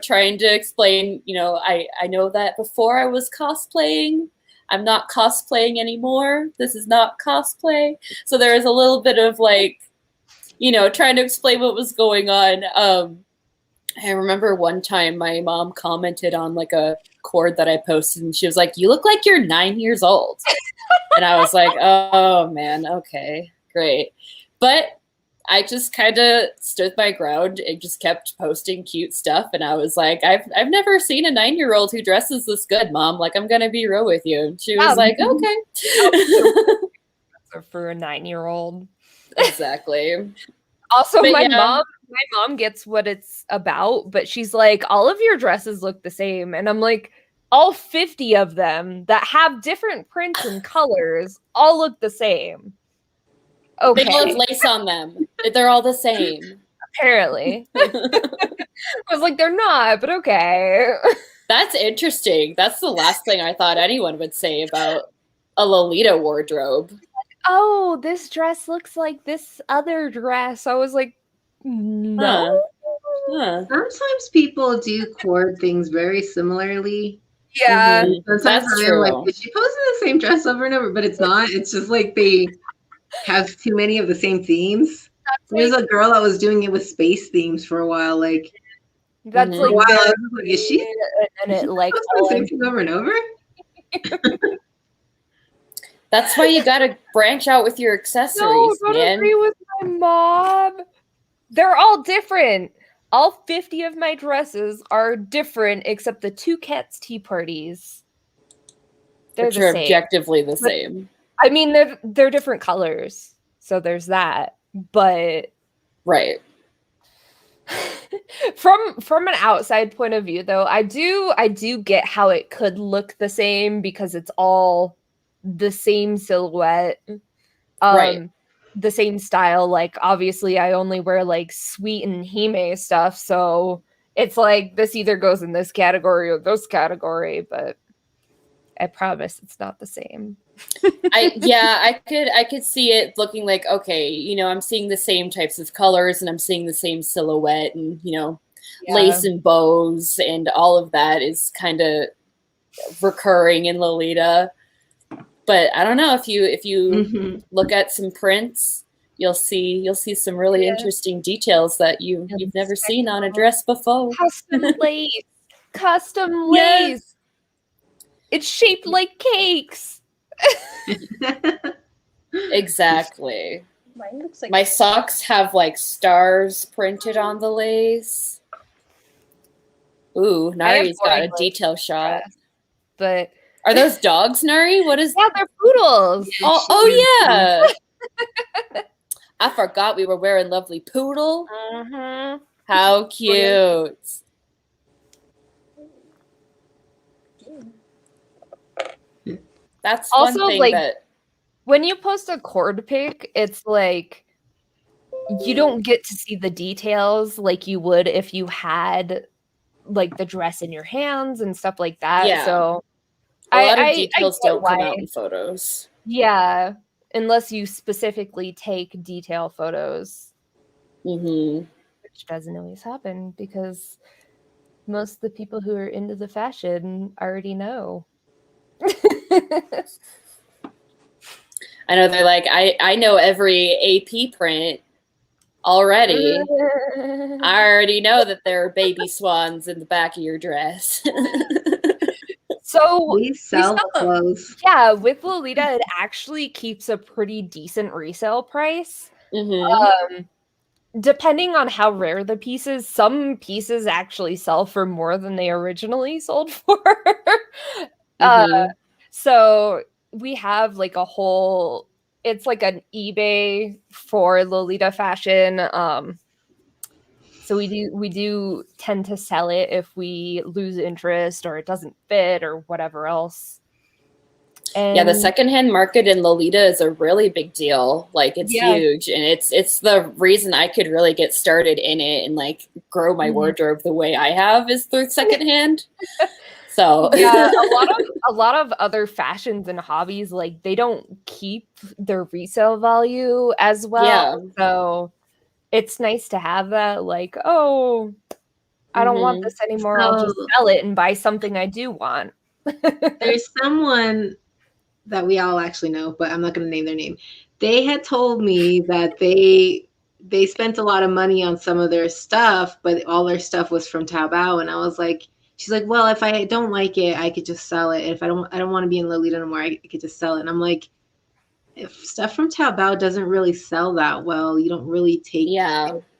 trying to explain, I know that before I was cosplaying, I'm not cosplaying anymore. This is not cosplay. So there was a little bit of like, trying to explain what was going on. I remember one time my mom commented on like a cord that I posted and she was like, you look like you're 9 years old. And I was like, oh man, okay, great. But I just kind of stood my ground and just kept posting cute stuff. And I was like, I've never seen a 9-year-old who dresses this good, Mom. Like, I'm going to be real with you. And she was like, okay. For a 9-year-old. Exactly. Also, my mom gets what it's about, but she's like, all of your dresses look the same. And I'm like, all 50 of them that have different prints and colors all look the same. Okay. They all have lace on them. They're all the same. Apparently. I was like, they're not, but okay. That's interesting. That's the last thing I thought anyone would say about a Lolita wardrobe. Oh, this dress looks like this other dress. I was like, no. Sometimes people do cord things very similarly. Yeah. Sometimes I'm like, is she posing the same dress over and over? But it's not. It's just like they have too many of the same themes. There's a girl that was doing it with space themes for a while. Like, that's like, wow, is she? And it like the same thing over and over. That's why you gotta branch out with your accessories. No, don't agree with my mom. They're all different. All 50 of my dresses are different, except the 2 cats tea parties. They're objectively the same. I mean, they're different colors, so there's that. But right. From an outside point of view, though, I do get how it could look the same because it's all the same silhouette, right? The same style. Like, obviously, I only wear like Sweet and Hime stuff, so it's like this either goes in this category or this category. But I promise it's not the same. I could see it looking like, okay, I'm seeing the same types of colors and I'm seeing the same silhouette and lace and bows and all of that is kind of recurring in Lolita. But I don't know, if you look at some prints, you'll see some really interesting details that you've never seen on a dress before. Custom lace. It's shaped like cakes. Exactly. Mine looks like my socks have like stars printed on the lace. Ooh, Nari's got a detail shot. But are those dogs, Nari? What is? Yeah, they're poodles. Oh yeah. I forgot we were wearing lovely poodle. Mm-hmm. How cute. That's also one thing like that when you post a cord pic, it's like you don't get to see the details like you would if you had like the dress in your hands and stuff like that. Yeah. So a lot of details don't come out in photos. Yeah. unless you specifically take detail photos, which doesn't always happen because most of the people who are into the fashion already know. I know they're like, I know every AP print already. I already know that there are baby swans in the back of your dress. So we sell clothes. Yeah, with Lolita, it actually keeps a pretty decent resale price. Depending on how rare the piece is, some pieces actually sell for more than they originally sold for. So we have like a whole, it's like an eBay for Lolita fashion. So we do tend to sell it if we lose interest or it doesn't fit or whatever else. And yeah, the secondhand market in Lolita is a really big deal. Like it's huge, and it's the reason I could really get started in it and like grow my wardrobe the way I have is through secondhand. So yeah, a lot of other fashions and hobbies, like they don't keep their resale value as well. Yeah. So it's nice to have that, like, oh, I don't want this anymore. I'll just sell it and buy something I do want. There's someone that we all actually know, but I'm not going to name their name. They had told me that they spent a lot of money on some of their stuff, but all their stuff was from Taobao. And I was like, she's like, well, if I don't like it, I could just sell it. If I don't want to be in Lolita anymore, I could just sell it. And I'm like, if stuff from Taobao doesn't really sell that well, you don't really take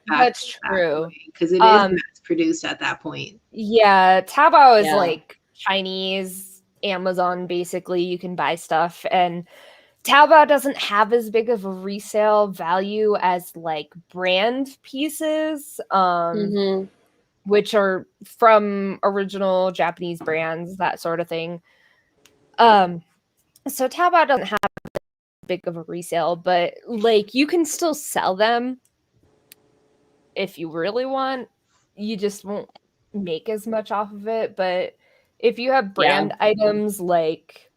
that's true, because it is mass produced at that point. Yeah, Taobao is like Chinese Amazon. Basically, you can buy stuff, and Taobao doesn't have as big of a resale value as like brand pieces, which are from original Japanese brands, that sort of thing. So Taobao doesn't have big of a resale, but like you can still sell them if you really want. You just won't make as much off of it. But if you have brand items, like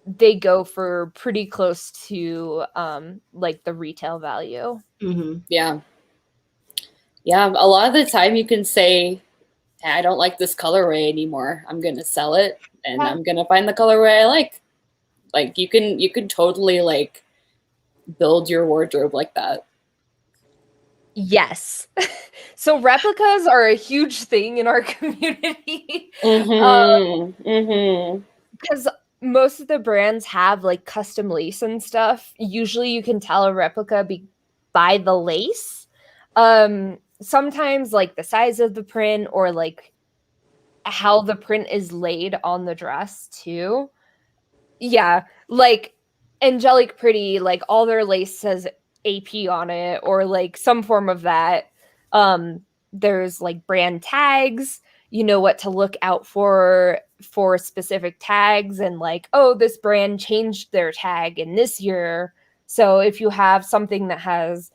they go for pretty close to like the retail value. Yeah, a lot of the time you can say, hey, I don't like this colorway anymore, I'm gonna sell it and I'm gonna find the colorway I like you can totally like build your wardrobe like that. Yes. So replicas are a huge thing in our community. Because most of the brands have like custom lace and stuff. Usually you can tell a replica by the lace. Sometimes like the size of the print or like how the print is laid on the dress too. Yeah, like Angelic Pretty, like all their lace says AP on it or like some form of that. There's like brand tags, you know what to look out for specific tags, and like, oh, this brand changed their tag in this year. So if you have something that has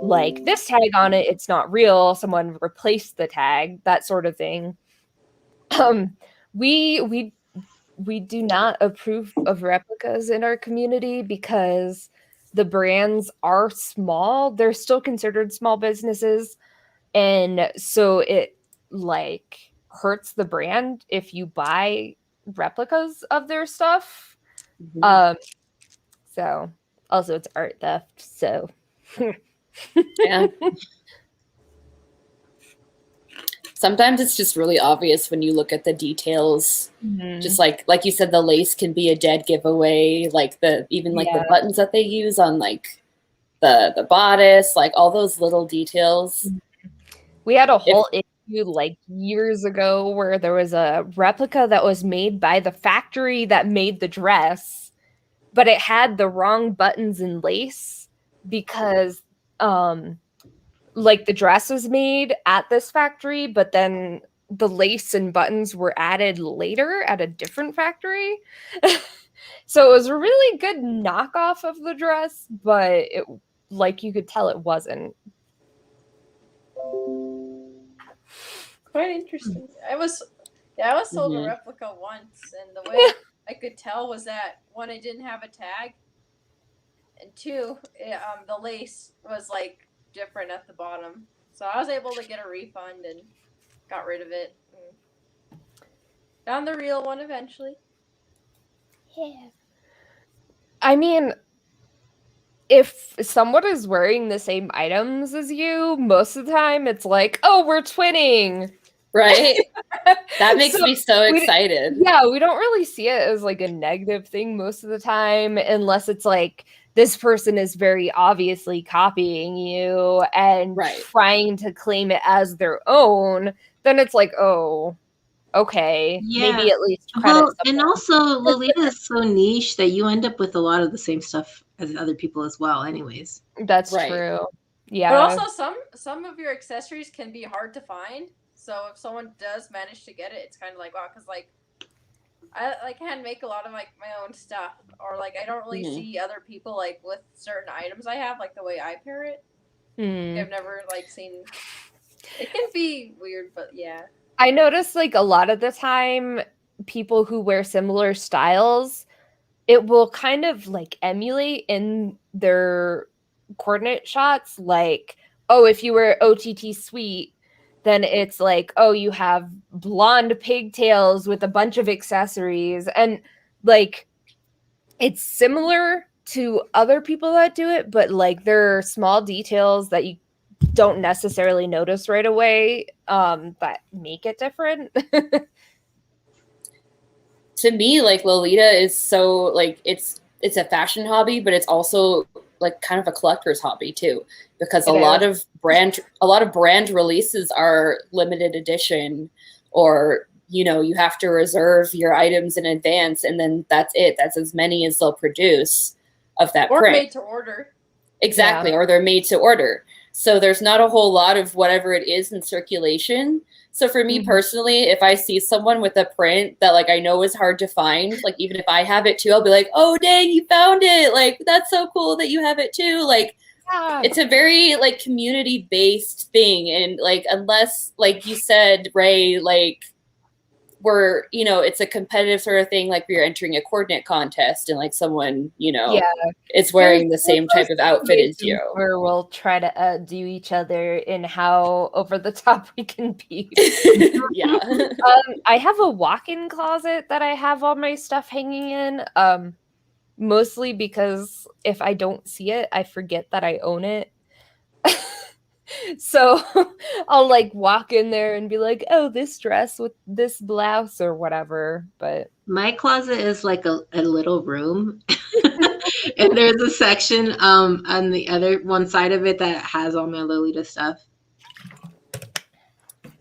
like this tag on it, it's not real, someone replaced the tag, that sort of thing. We do not approve of replicas in our community because the brands are small. They're still considered small businesses. And so it like hurts the brand if you buy replicas of their stuff. So also it's art theft. So yeah. Sometimes it's just really obvious when you look at the details. Just like you said, the lace can be a dead giveaway. Like the buttons that they use on like the bodice, like all those little details. We had a whole issue like years ago where there was a replica that was made by the factory that made the dress, but it had the wrong buttons and lace because like the dress was made at this factory, but then the lace and buttons were added later at a different factory. So it was a really good knockoff of the dress, but it, like, you could tell it wasn't. Quite interesting. I was sold a replica once, and the way I could tell was that one, it didn't have a tag, and 2, the lace was like different at the bottom, so I was able to get a refund and got rid of it. Found the real one eventually. Yeah. I mean, if someone is wearing the same items as you, most of the time it's like, oh, we're twinning. Right? That makes me so excited. Yeah, we don't really see it as like a negative thing most of the time, unless it's like this person is very obviously copying you and trying to claim it as their own. Then it's like, oh, okay, maybe at least credit someone. And also Lolita is so niche that you end up with a lot of the same stuff as other people as well anyways. That's true. Yeah. But also some of your accessories can be hard to find. So if someone does manage to get it, it's kind of like, wow, because like I like hand make a lot of like my own stuff, or like I don't really see other people like with certain items I have, like the way I pair it. I've never like seen. It can be weird, but yeah. I notice like a lot of the time, people who wear similar styles, it will kind of like emulate in their coordinate shots. Like, oh, if you wear OTT Sweet, then it's like, oh, you have blonde pigtails with a bunch of accessories. And like, it's similar to other people that do it, but like there are small details that you don't necessarily notice right away that make it different. To me, like Lolita is so like it's a fashion hobby, but it's also like kind of a collector's hobby too, because a lot of brand releases are limited edition, or you have to reserve your items in advance, and then that's it. That's as many as they'll produce of that or print. Made to order. Exactly, or they're made to order. So there's not a whole lot of whatever it is in circulation. So for me personally, if I see someone with a print that like I know is hard to find, like even if I have it too, I'll be like, oh dang, you found it. Like that's so cool that you have it too. Like it's a very like community based thing. And like unless like you said, Ray, like we're it's a competitive sort of thing, like we're entering a coordinate contest and like someone is wearing the same type of outfit as you, where we'll try to outdo each other in how over the top we can be. I have a walk-in closet that I have all my stuff hanging in, mostly because if I don't see it, I forget that I own it. So I'll like walk in there and be like, oh, this dress with this blouse or whatever. But my closet is like a little room. And there's a section on the other one side of it that has all my Lolita stuff.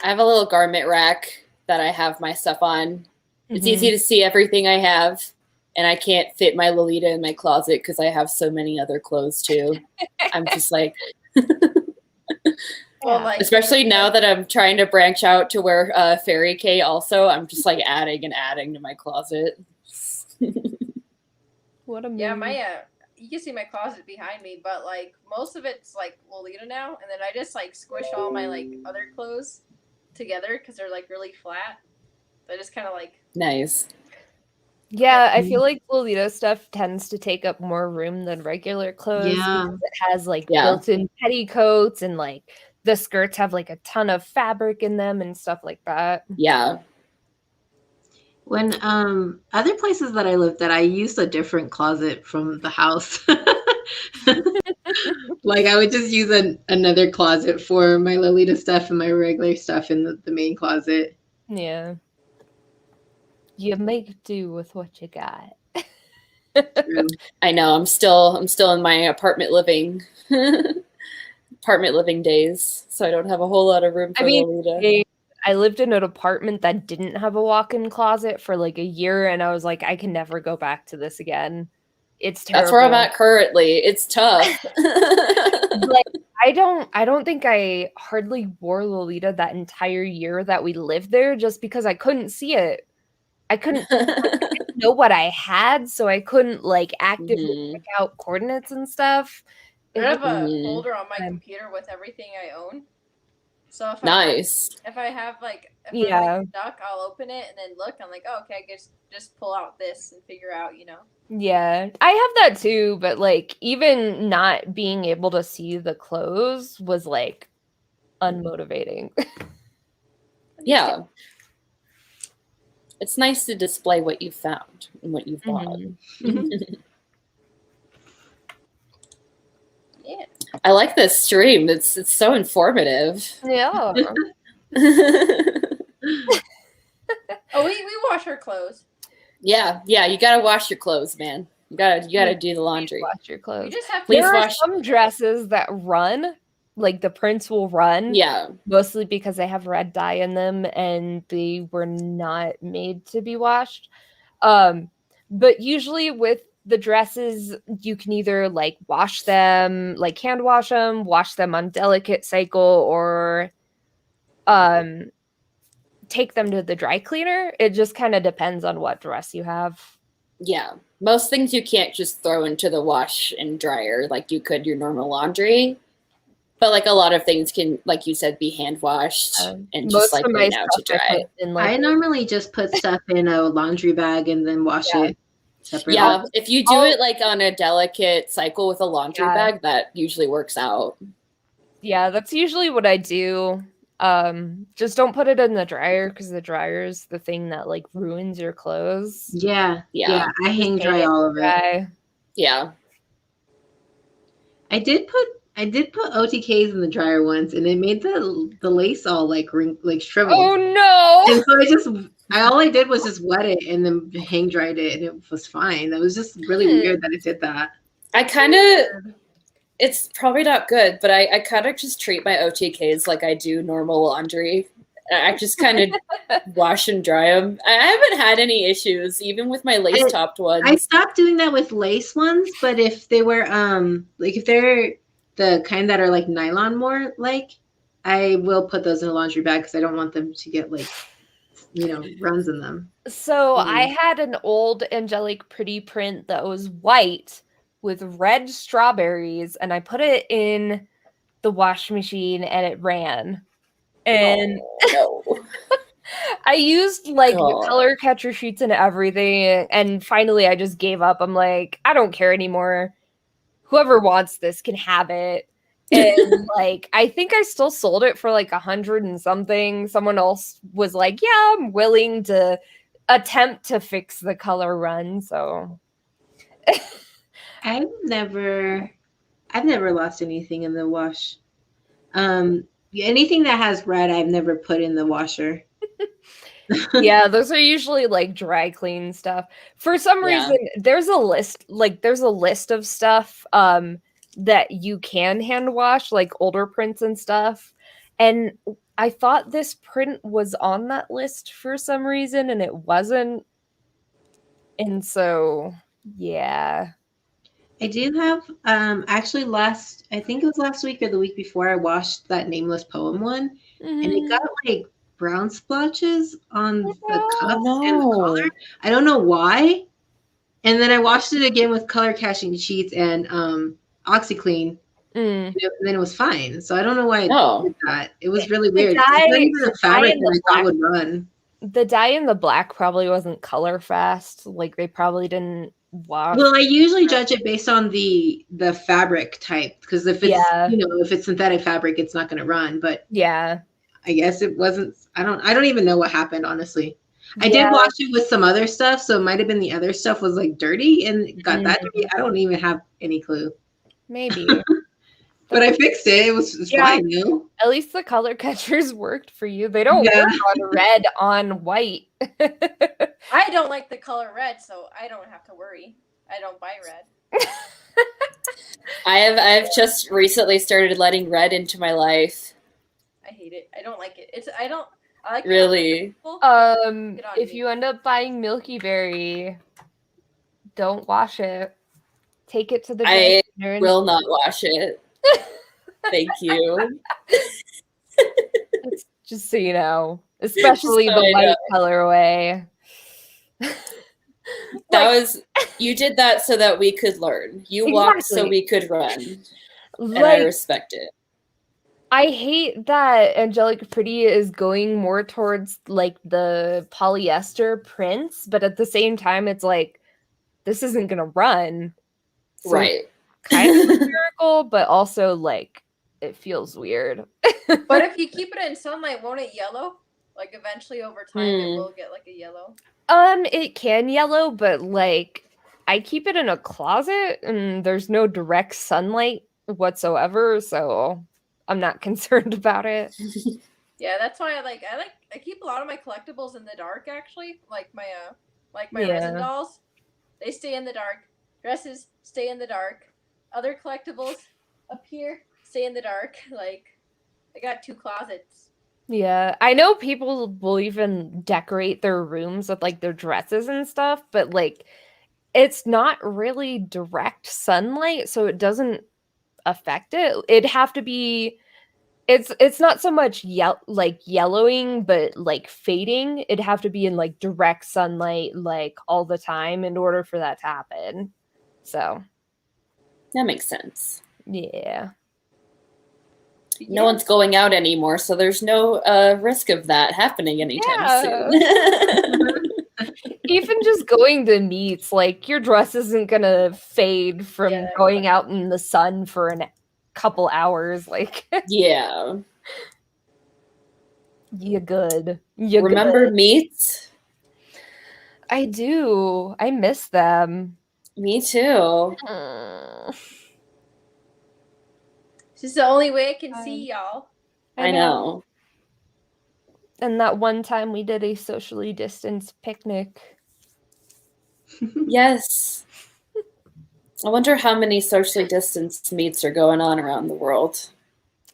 I have a little garment rack that I have my stuff on. It's easy to see everything I have, and I can't fit my Lolita in my closet because I have so many other clothes too. I'm just like well, like, especially now that I'm trying to branch out to wear Fairy K also, I'm just like adding and adding to my closet. What a my you can see my closet behind me, but like most of it's like Lolita now, and then I just like squish all my like other clothes together because they're like really flat. So I just kind of like nice. Yeah, I feel like Lolita stuff tends to take up more room than regular clothes because it has like built-in petticoats, and like the skirts have like a ton of fabric in them and stuff like that. Yeah. When other places that I lived at, I used a different closet from the house. Like I would just use another closet for my Lolita stuff and my regular stuff in the main closet. Yeah. You make do with what you got. True. I know. I'm still in my apartment living days, so I don't have a whole lot of room for Lolita. I lived in an apartment that didn't have a walk-in closet for like a year, and I was like, I can never go back to this again. It's terrible. That's where I'm at currently. It's tough. Like I don't think I hardly wore Lolita that entire year that we lived there, just because I couldn't see it. I couldn't know what I had, so I couldn't like actively check out coordinates and stuff. I have a folder on my computer with everything I own. So if if I have like I'm like stuck, I'll open it and then look. I'm like, oh, okay, I guess just pull out this and figure out, you know. Yeah, I have that too, but like even not being able to see the clothes was like unmotivating. Yeah. It's nice to display what you found and what you've bought. Yeah. I like this stream. It's so informative. Yeah. Oh, we wash our clothes. Yeah, you gotta wash your clothes, man. You gotta do the laundry. Wash your clothes. You just have to. There are some dresses that run, like the prints will run. Yeah. Mostly because they have red dye in them and they were not made to be washed. But usually with the dresses, you can either like wash them, like hand wash them on delicate cycle, or take them to the dry cleaner. It just kind of depends on what dress you have. Yeah. Most things you can't just throw into the wash and dryer like you could your normal laundry. But like a lot of things can, like you said, be hand washed and just like laid out to dry. I normally just put stuff in a laundry bag and then wash it separately. Yeah, if you do it like on a delicate cycle with a laundry bag, that usually works out. Yeah, that's usually what I do. Just don't put it in the dryer because the dryer is the thing that like ruins your clothes. Yeah. I hang dry all of it. Yeah. I did put OTKs in the dryer once, and it made the lace all like shriveled. Oh no! And so all I did was just wet it and then hang dried it, and it was fine. That was just really weird that it did that. It's probably not good, but I kind of just treat my OTKs like I do normal laundry. I just kind of wash and dry them. I haven't had any issues, even with my lace-topped ones. I stopped doing that with lace ones, but if they were if they're the kind that are like nylon more, like I will put those in a laundry bag because I don't want them to get like runs in them. So I had an old Angelic Pretty print that was white with red strawberries, and I put it in the wash machine and it ran. And no. I used like the color catcher sheets and everything, and finally I just gave up. I'm like, I don't care anymore. Whoever wants this can have it. And like, I think I still sold it for like 100 and something. Someone else was like, yeah, I'm willing to attempt to fix the color run. So I've never lost anything in the wash. Anything that has red, I've never put in the washer. Yeah, those are usually like dry clean stuff. For some reason, there's a list of stuff that you can hand wash, like older prints and stuff. And I thought this print was on that list for some reason, and it wasn't. And so, yeah. I do have actually I think it was last week or the week before, I washed that Nameless Poem one, and it got like brown splotches on the cuff and the collar. I don't know why. And then I washed it again with color catching sheets and OxyClean, and then it was fine. So I don't know why I did that. It was really weird. It's not even the fabric that I thought would run. The dye in the black probably wasn't color fast. Like they probably didn't wash. Well, I usually judge it based on the fabric type, because if it's if it's synthetic fabric, it's not going to run. But I guess it wasn't. I don't even know what happened, honestly. I did wash it with some other stuff, so it might have been the other stuff was like dirty and got that dirty. I don't even have any clue. Maybe. But I fixed it. It was fine, At least the color catchers worked for you. They don't work on red on white. I don't like the color red, so I don't have to worry. I don't buy red. I've just recently started letting red into my life. I hate it. I don't like it. I like really. If you end up buying Milky Berry, don't wash it. Take it to the I will not wash it. Thank you. Just so you know, especially the white colorway. You did that so that we could learn. You walked so we could run. And I respect it. I hate that Angelic Pretty is going more towards like the polyester prints, but at the same time, it's like this isn't gonna run. So right. Kind of spherical, but also like it feels weird. But if you keep it in sunlight, won't it yellow? Like eventually over time it will get like a yellow. It can yellow, but like I keep it in a closet and there's no direct sunlight whatsoever, so I'm not concerned about it. Yeah, that's why I keep a lot of my collectibles in the dark actually. Like my resin dolls. They stay in the dark. Dresses stay in the dark. Other collectibles up here stay in the dark. Like I got 2 closets. Yeah, I know people will even decorate their rooms with like their dresses and stuff, but like it's not really direct sunlight, so it doesn't affect it. It'd have to be it's not so much like yellowing, but like fading. It'd have to be in like direct sunlight like all the time in order for that to happen. So that makes sense. Yeah. No one's going out anymore, so there's no risk of that happening anytime soon. Even just going to meets, like your dress isn't gonna fade from going out in the sun for a couple hours. Like, yeah, you good. Remember meets? I do. I miss them. Me too. This is the only way I can see y'all. I know. And that one time we did a socially distanced picnic. Yes. I wonder how many socially distanced meets are going on around the world.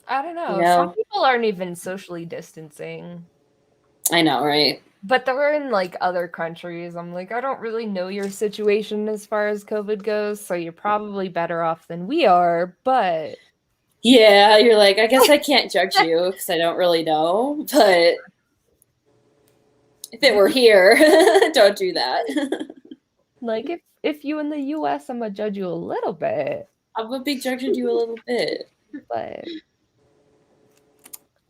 I don't know. Some people aren't even socially distancing. I know, right? But they're in like other countries. I'm like, I don't really know your situation as far as COVID goes, so you're probably better off than we are, but yeah, you're like, I guess I can't judge you because I don't really know, but if it were here, don't do that. Like if you in the US, I'm gonna judge you a little bit. I'm gonna be judging you a little bit. But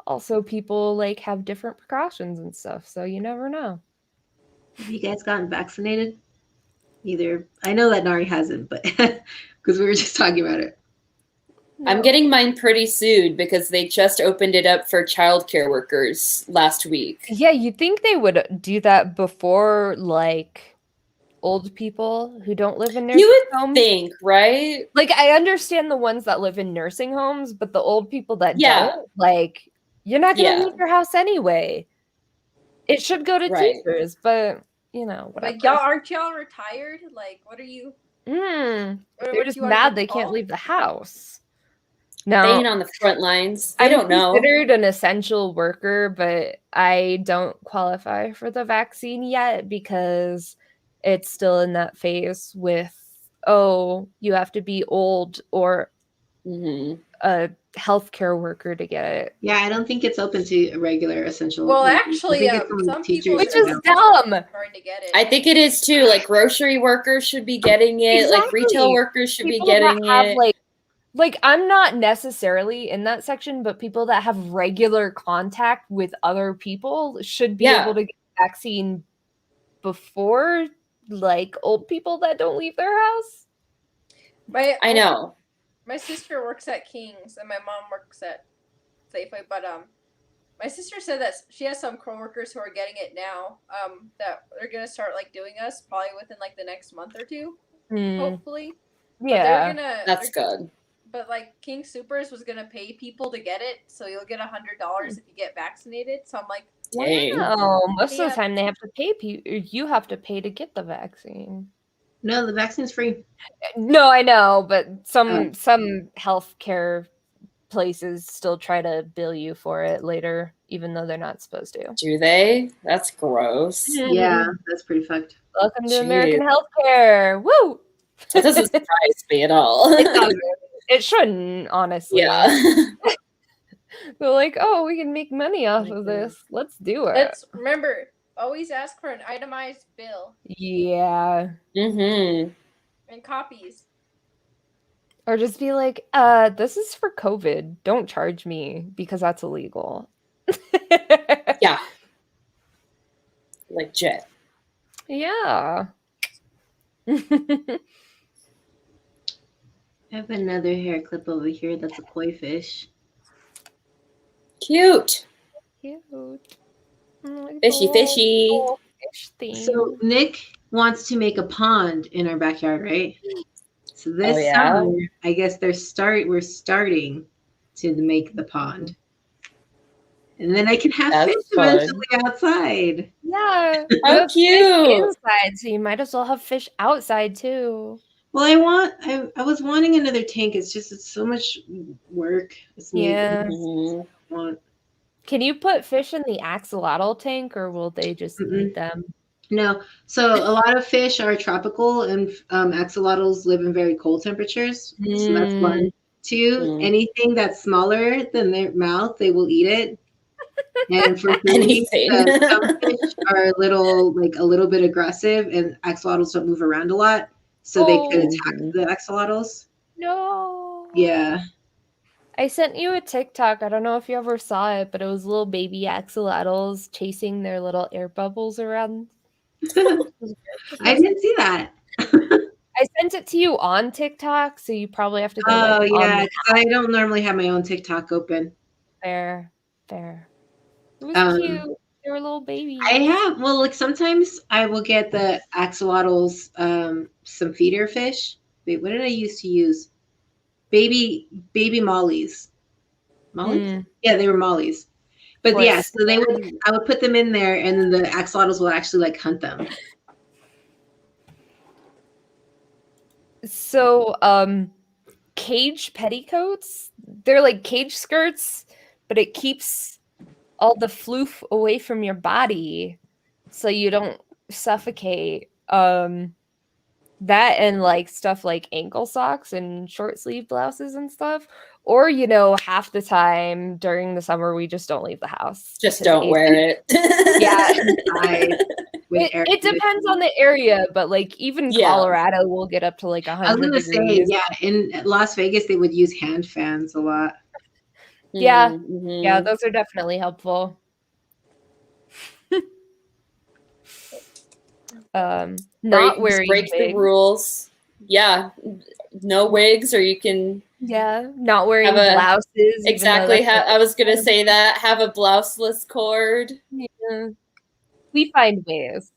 also people like have different precautions and stuff, so you never know. Have you guys gotten vaccinated? Either. I know that Nari hasn't, but because we were just talking about it. No. I'm getting mine pretty soon because they just opened it up for childcare workers last week. Yeah, you'd think they would do that before, like, old people who don't live in nursing homes. You would think, right? Like, I understand the ones that live in nursing homes, but the old people that don't, like, you're not going to leave your house anyway. It should go to teachers, but, you know, whatever. Like, aren't y'all retired? Like, what are you? They're just mad they can't leave the house. No, staying on the front lines. I don't know. I'm considered an essential worker, but I don't qualify for the vaccine yet because it's still in that phase with, you have to be old or a healthcare worker to get it. Yeah, I don't think it's open to a regular essential. Well, actually, some people, which is dumb. To get it. I think it is too. Like grocery workers should be getting it. Exactly. Like retail workers should be getting it. Like, I'm not necessarily in that section, but people that have regular contact with other people should be able to get the vaccine before, like, old people that don't leave their house. I know. My sister works at King's, and my mom works at Safeway, but my sister said that she has some coworkers who are getting it now, that they're going to start, like, doing us probably within, like, the next month or two, hopefully. Yeah, that's good. But like King Supers was gonna pay people to get it, so you'll get $100 if you get vaccinated. So I'm like, wow. Most of the time they have to pay you have to pay to get the vaccine. No, the vaccine's free. No, I know, but some healthcare places still try to bill you for it later, even though they're not supposed to. Do they? That's gross. Yeah, that's pretty fucked. Welcome to American healthcare. Woo! That doesn't surprise me at all. It shouldn't, honestly. Yeah. They're like, we can make money off of this. Let's do it. Let's remember, always ask for an itemized bill. Yeah. Mm-hmm. And copies. Or just be like, this is for COVID. Don't charge me because that's illegal. Yeah. Legit. Yeah. I have another hair clip over here that's a koi fish. Cute. Cute. Fishy, fishy. Fish theme. So Nick wants to make a pond in our backyard, right? So this summer, I guess we're starting to make the pond. And then I can have fish eventually outside. Yeah. How cute. Inside, so you might as well have fish outside too. Well, I was wanting another tank. It's so much work. Yeah. Can you put fish in the axolotl tank, or will they just eat them? No. So a lot of fish are tropical, and axolotls live in very cold temperatures. So that's one. Two, anything that's smaller than their mouth, they will eat it. And for food, some fish are a little bit aggressive, and axolotls don't move around a lot, so they could attack the axolotls. No. Yeah. I sent you a TikTok. I don't know if you ever saw it, but it was little baby axolotls chasing their little air bubbles around. I didn't see that. I sent it to you on TikTok, so you probably have to go. Oh, yeah. I don't normally have my own TikTok open. Fair. It was cute. They were little babies. I have. Well, like sometimes I will get the axolotls some feeder fish. Wait, what did I used to use? Baby mollies. Mollies? Yeah, they were mollies. But yeah, so I would put them in there, and then the axolotls will actually like hunt them. So, cage petticoats, they're like cage skirts, but it keeps all the floof away from your body so you don't suffocate. That and like stuff like ankle socks and short sleeve blouses and stuff. Or, half the time during the summer, we just don't leave the house. Just don't wear it. Yeah. It depends on the area, but like even Colorado will get up to like 100 I was gonna degrees. say, in Las Vegas, they would use hand fans a lot. Yeah. Yeah, those are definitely helpful. Not wearing break the rules. Yeah. No wigs, or you can not wearing blouses. Exactly. I was gonna say that. Have a blouseless cord. Yeah. We find ways.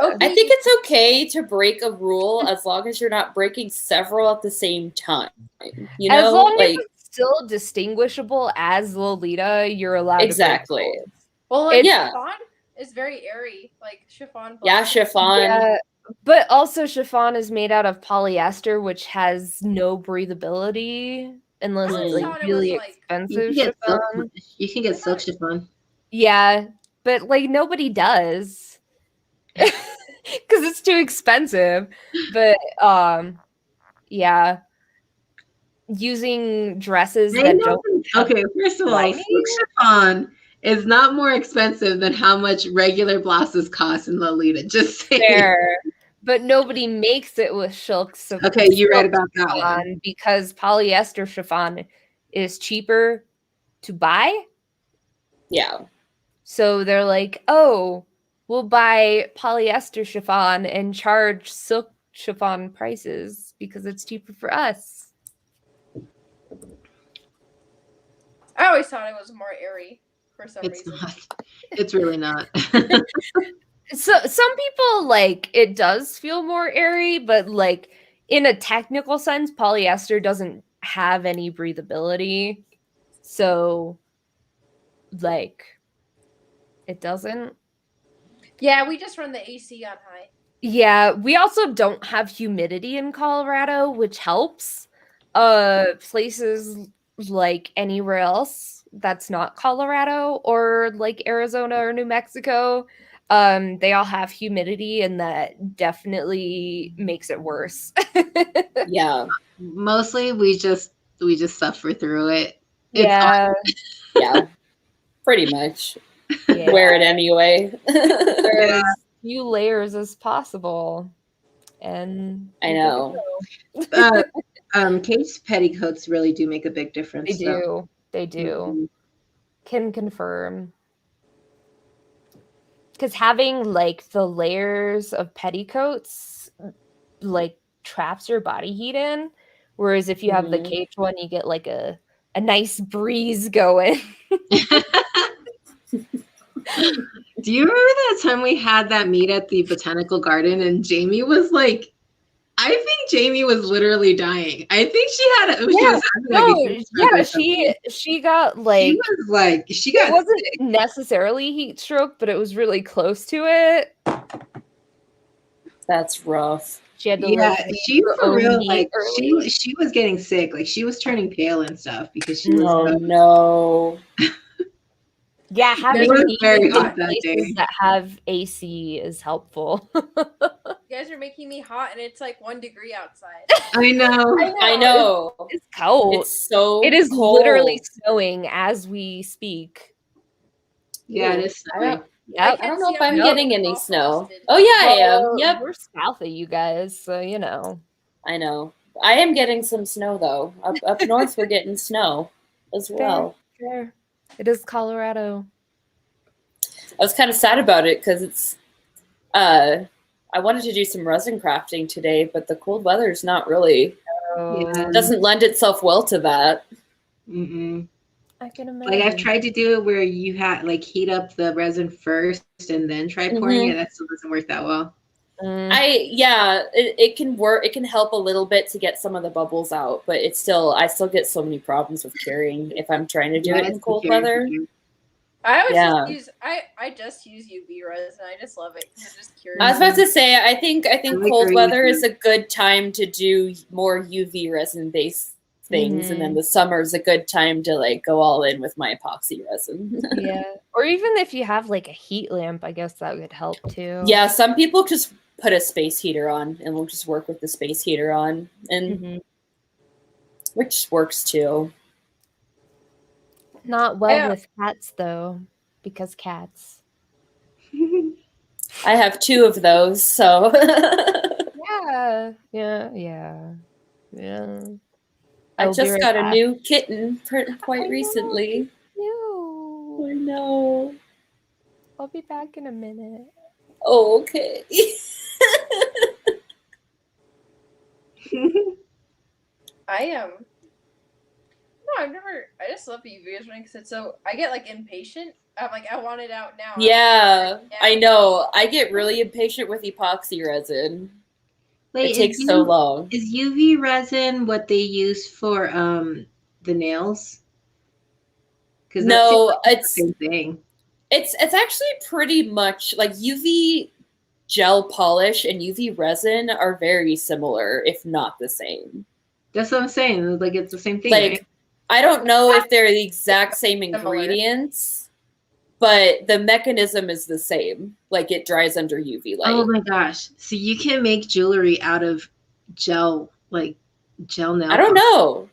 I think it's okay to break a rule as long as you're not breaking several at the same time. As long as it's still distinguishable as Lolita, you're allowed to break rules. Well, chiffon is very airy, like chiffon. Yeah, chiffon. Yeah, but also chiffon is made out of polyester, which has no breathability unless it's like really expensive chiffon. You can get silk chiffon. Yeah, but like nobody does because it's too expensive. But using dresses that don't. Okay, first of all, silk chiffon is not more expensive than how much regular blouses cost in Lolita. Just saying. Fair. But nobody makes it with silk. Okay, you're right about that one. Because polyester chiffon is cheaper to buy. Yeah. So they're like, oh, we'll buy polyester chiffon and charge silk chiffon prices because it's cheaper for us. I always thought it was more airy for some reason. It's really not. So some people like it does feel more airy, but like in a technical sense, polyester doesn't have any breathability. So like it doesn't. Yeah, we just run the AC on high. Yeah, we also don't have humidity in Colorado, which helps. Places like anywhere else that's not Colorado or like Arizona or New Mexico, they all have humidity, and that definitely makes it worse. Yeah. Mostly we just suffer through it. Yeah. Yeah. Pretty much. Yeah. Wear it anyway. As few layers as possible. and I know. Kate's petticoats really do make a big difference. They do. They do. Mm-hmm. Can confirm. Because having like the layers of petticoats like traps your body heat in, whereas if you have the cage one, you get like a nice breeze going. Do you remember that time we had that meet at the botanical garden and Jamie was like, I think Jamie was literally dying. I think she had she got like it wasn't necessarily heat stroke, but it was really close to it. That's rough. She had to she for real like she was getting sick, like she was turning pale and stuff because she was no. Yeah, having very hot that places day. that have AC is helpful. You guys are making me hot, and it's like 1 degree outside. I know. It's cold. It's so It is cold. literally snowing as we speak. Yeah, it is snowing. I don't know if I'm getting any snow. Oh yeah, I am. Yep. We're south of you guys, so you know. I know. I am getting some snow though. Up north we're getting snow as well. Fair. It is Colorado. I was kind of sad about it because it's I wanted to do some resin crafting today, but the cold weather is not really doesn't lend itself well to that. I can imagine. Like I've tried to do it where you had like heat up the resin first and then try pouring it. That still doesn't work that well. It can work. It can help a little bit to get some of the bubbles out, but I still get so many problems with carrying if I'm trying to do it in cold weather. I just use UV resin. I just love it because it just cures. I was about to say, I think cold weather is a good time to do more UV resin based things, and then the summer is a good time to like go all in with my epoxy resin. Yeah, or even if you have like a heat lamp, I guess that would help too. Yeah, some people just put a space heater on and we'll just work with the space heater on, and which works too. Not well with cats though, because cats. I have 2 of those, so yeah. I just got a new kitten quite recently. I know. I'll be back in a minute. Oh, okay. I just love the UV resin because it's so. I get like impatient. I'm like, I want it out now. Yeah, I know. I get really impatient with epoxy resin. Wait, it takes so long. Is UV resin what they use for the nails? No, it's the same thing. It's actually pretty much like UV gel polish and UV resin are very similar, if not the same. That's what I'm saying. Like it's the same thing. Like right? I don't know if they're the exact same ingredients, but the mechanism is the same. Like it dries under UV light. Oh my gosh! So you can make jewelry out of gel, like gel nail. I don't know.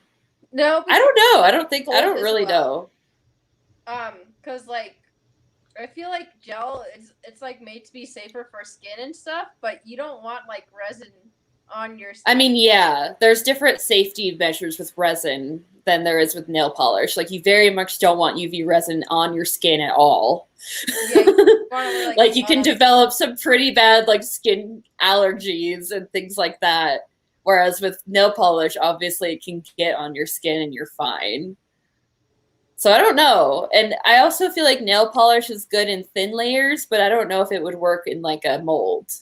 No, I don't know. I don't really know. Because like I feel like gel it's like made to be safer for skin and stuff, but you don't want like resin on your skin. I mean, yeah, there's different safety measures with resin than there is with nail polish. Like you very much don't want UV resin on your skin at all. Yeah, like you can develop some pretty bad like skin allergies and things like that. Whereas with nail polish, obviously it can get on your skin and you're fine. So I don't know. And I also feel like nail polish is good in thin layers, but I don't know if it would work in like a mold.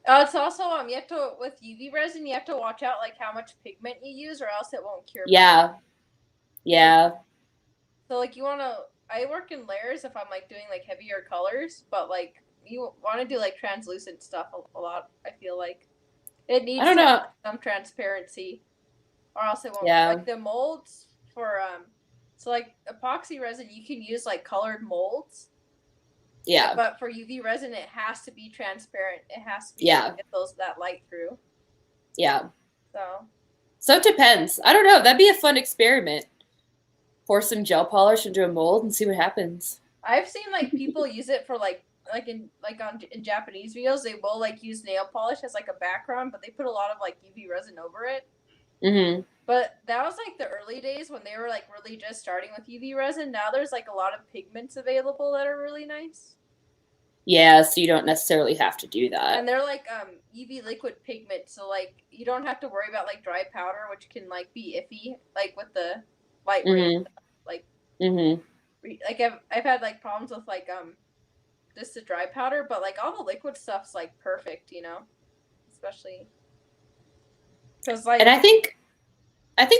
It's also you have to with UV resin you have to watch out like how much pigment you use or else it won't cure. Yeah. Yeah. So like you wanna I work in layers if I'm like doing like heavier colors, but like you wanna do like translucent stuff a lot, I feel like. It needs some transparency. Or else it won't like the molds for so like epoxy resin you can use like colored molds. Yeah. But for UV resin, it has to be transparent. It has to be get that light through. Yeah. So it depends. I don't know. That'd be a fun experiment. Pour some gel polish into a mold and see what happens. I've seen like people use it for like in Japanese videos, they will like use nail polish as like a background, but they put a lot of like UV resin over it. Mm-hmm. But that was like the early days when they were like really just starting with UV resin. Now there's like a lot of pigments available that are really nice. Yeah, so you don't necessarily have to do that. And they're like UV liquid pigment, so like you don't have to worry about like dry powder, which can like be iffy, like with the light rays. Like, like I've had like problems with like just the dry powder, but like all the liquid stuff's like perfect, you know, especially because like. And I think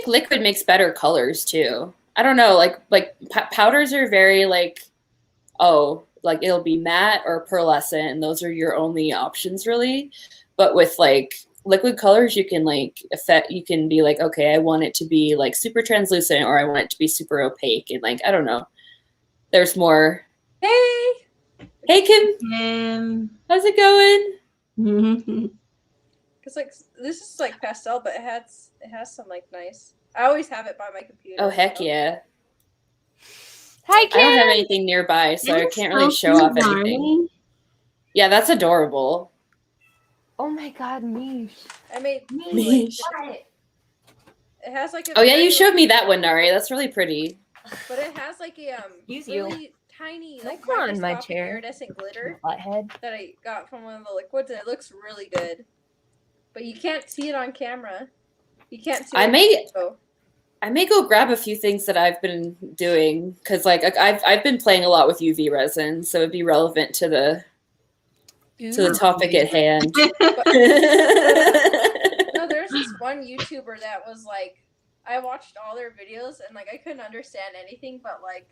liquid makes better colors too. I don't know, like powders are very like, oh, like it'll be matte or pearlescent, and those are your only options really. But with like liquid colors, you can like you can be like, okay, I want it to be like super translucent, or I want it to be super opaque, and like I don't know. There's more. Hey Kim. How's it going? Because like this is like pastel, but it has some like nice. I always have it by my computer. Oh heck yeah. Hi, Kim. I don't have anything nearby, so I can't really show off anything. Yeah, that's adorable. Oh my god, Mish. I made Mish. Like, it has like a. Oh yeah, you showed me that one, Nari. That's really pretty. But it has like a really tiny like on my chair. Iridescent glitter Butthead. that I got from one of the liquids, and it looks really good. But you can't see it on camera. You can't see it. I may go grab a few things that I've been doing because, like, I've been playing a lot with UV resin, so it'd be relevant to the topic at hand. No, there's this one YouTuber that was like, I watched all their videos and like I couldn't understand anything, but like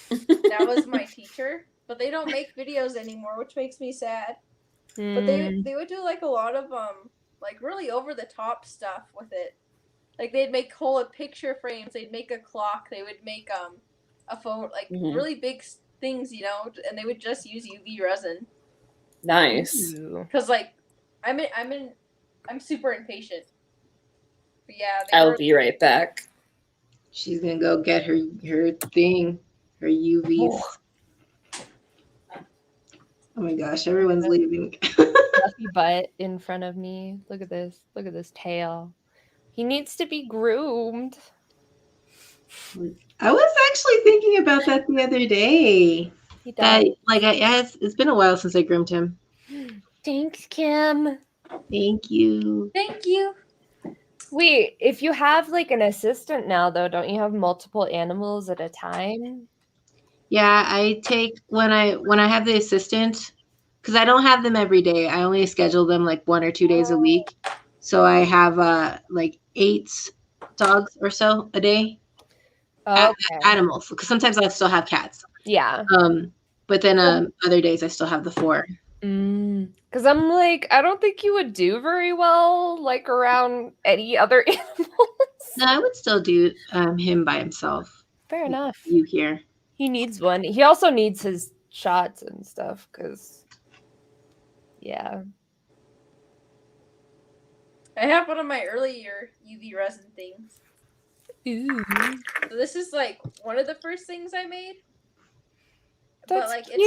that was my teacher. But they don't make videos anymore, which makes me sad. But they would do like a lot of like really over the top stuff with it. Like they'd make whole picture frames, they'd make a clock, they would make a phone, like really big things, you know, and they would just use UV resin. Nice. Because like I'm super impatient. But yeah, I'll be right back. She's gonna go get her thing, her UVs. Oh my gosh, everyone's leaving. Fluffy butt in front of me. Look at this. Look at this tail. He needs to be groomed. I was actually thinking about that the other day. It's been a while since I groomed him. Thanks, Kim. Thank you. Thank you. Wait, if you have like an assistant now, though, don't you have multiple animals at a time? Yeah, I take when I have the assistant, because I don't have them every day. I only schedule them like 1 or 2 days a week. So I have like 8 dogs or so a day. Okay. Animals, because sometimes I still have cats. Yeah. But then other days I still have the 4. Because I'm like, I don't think you would do very well like around any other animals. No, I would still do him by himself. Fair enough. You here? He needs one. He also needs his shots and stuff because, yeah. I have one of my earlier UV resin things. Ooh. So this is like one of the first things I made. That's but like cute.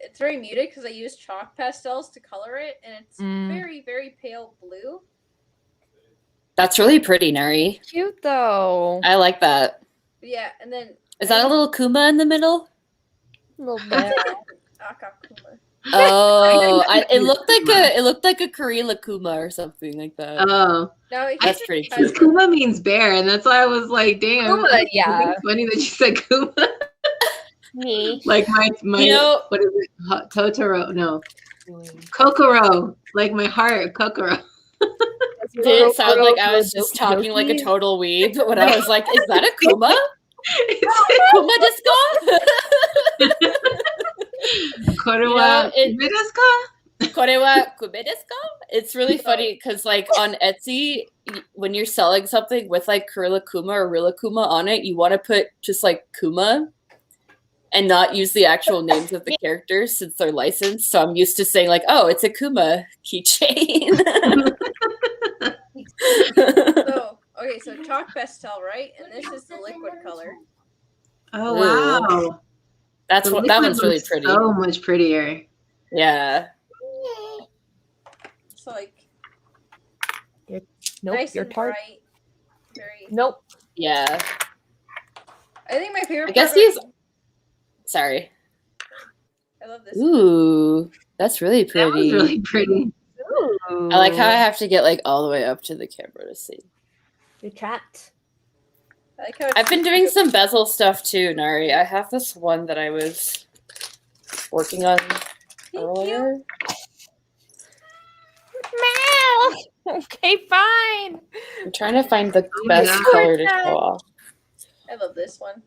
it's very muted because I use chalk pastels to color it, and it's very, very pale blue. That's really pretty, Nari. Cute though. I like that. Yeah, and then is that a little Kuma in the middle? A little bit. Akakuma. Oh, it looked like a Karela Kuma or something like that. Oh, no, that's pretty cute. Kuma means bear, and that's why I was like, damn. Kuma, yeah. It's funny that you said Kuma. Me. Like my what is it? Totoro? No. Kokoro. Like my heart, Kokoro. Did it sound like I was just talking like a total weeb when I was like, is that a Kuma? Kuma desu ka? Korewa kume desu ka? Korewa kume desu ka? It's really funny because like on Etsy, when you're selling something with like Kurila Kuma or Rila Kuma on it, you want to put just like Kuma and not use the actual names of the characters since they're licensed. So I'm used to saying like, oh, it's a Kuma keychain. So chalk pastel, right? And this is the liquid color. Oh, wow. That one's really pretty. So much prettier. Yeah. So like, nope, nice you're and tart. bright. Very. Nope. Yeah. I think my favorite. I guess these. Sorry. I love this. Ooh, that's really pretty. That was really pretty. Ooh. I like how I have to get like all the way up to the camera to see. You're trapped. I like how I've been doing some bezel stuff too, Nari. I have this one that I was working on earlier. Meow. Okay, fine. I'm trying to find the best color to show off. I love this one.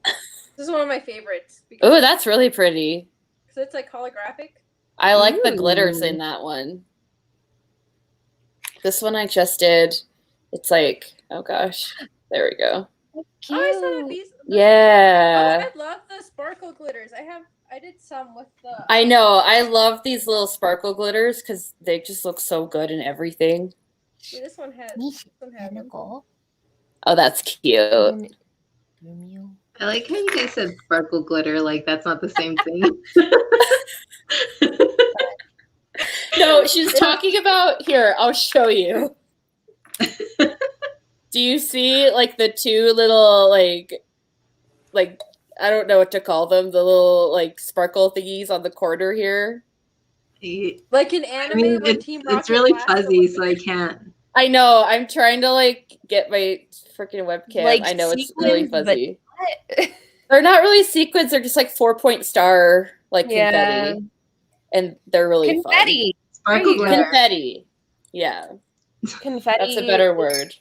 This is one of my favorites. Ooh, that's really pretty. Because it's like holographic. I like the glitters in that one. This one I just did. It's like, oh gosh. There we go. Cute. Oh, I saw these. Yeah. Oh, I love the sparkle glitters. I did some with the. I know. I love these little sparkle glitters because they just look so good in everything. See, this one has. Nicole. Oh, that's cute. I like how you guys said sparkle glitter. Like that's not the same thing. No, she's talking about here. I'll show you. Do you see like the two little like I don't know what to call them, the little like sparkle thingies on the corner here? Like in anime, when Team Rocket it's really blasts fuzzy, so I can't. I know. I'm trying to like get my freaking webcam. Like I know sequins, it's really fuzzy. but... They're not really sequins. They're just like 4-point star like confetti, and they're really confetti. Fun. Sparkle glitter. Confetti. Yeah. Confetti. That's a better word.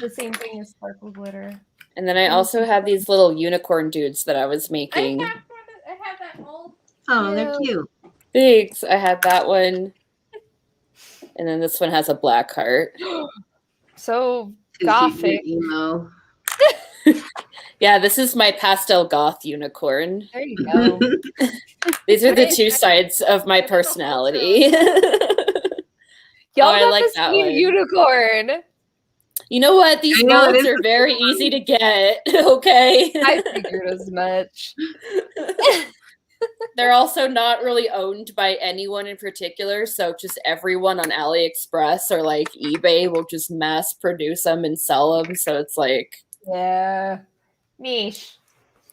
The same thing as sparkle glitter. And then I also have these little unicorn dudes that I was making. I have that mold. Oh, they're cute. Thanks. I had that one. And then this one has a black heart. So gothic. Emo. Yeah, this is my pastel goth unicorn. There you go. These are the two sides of my personality. Y'all I got like this that new one. unicorn. You know what? These molds are very easy to get. Okay. I figured as much. They're also not really owned by anyone in particular, so just everyone on AliExpress or like eBay will just mass produce them and sell them. So it's like, yeah, niche.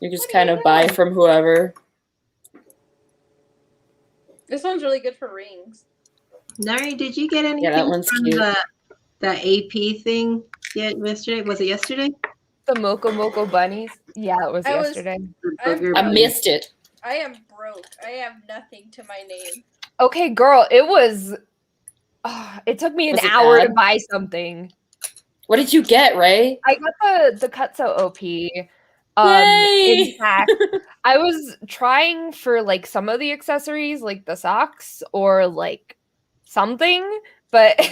You just kind of buy from whoever. This one's really good for rings. Nari, did you get anything that one's from cute. the AP thing yet yesterday? Was it yesterday? The Moco bunnies? Yeah, it was yesterday. I missed it. I am broke. I have nothing to my name. Okay, girl, it was... it took me an hour to buy something. What did you get, Ray? I got the Cutso OP. In fact, I was trying for like some of the accessories, like the socks or like something, but every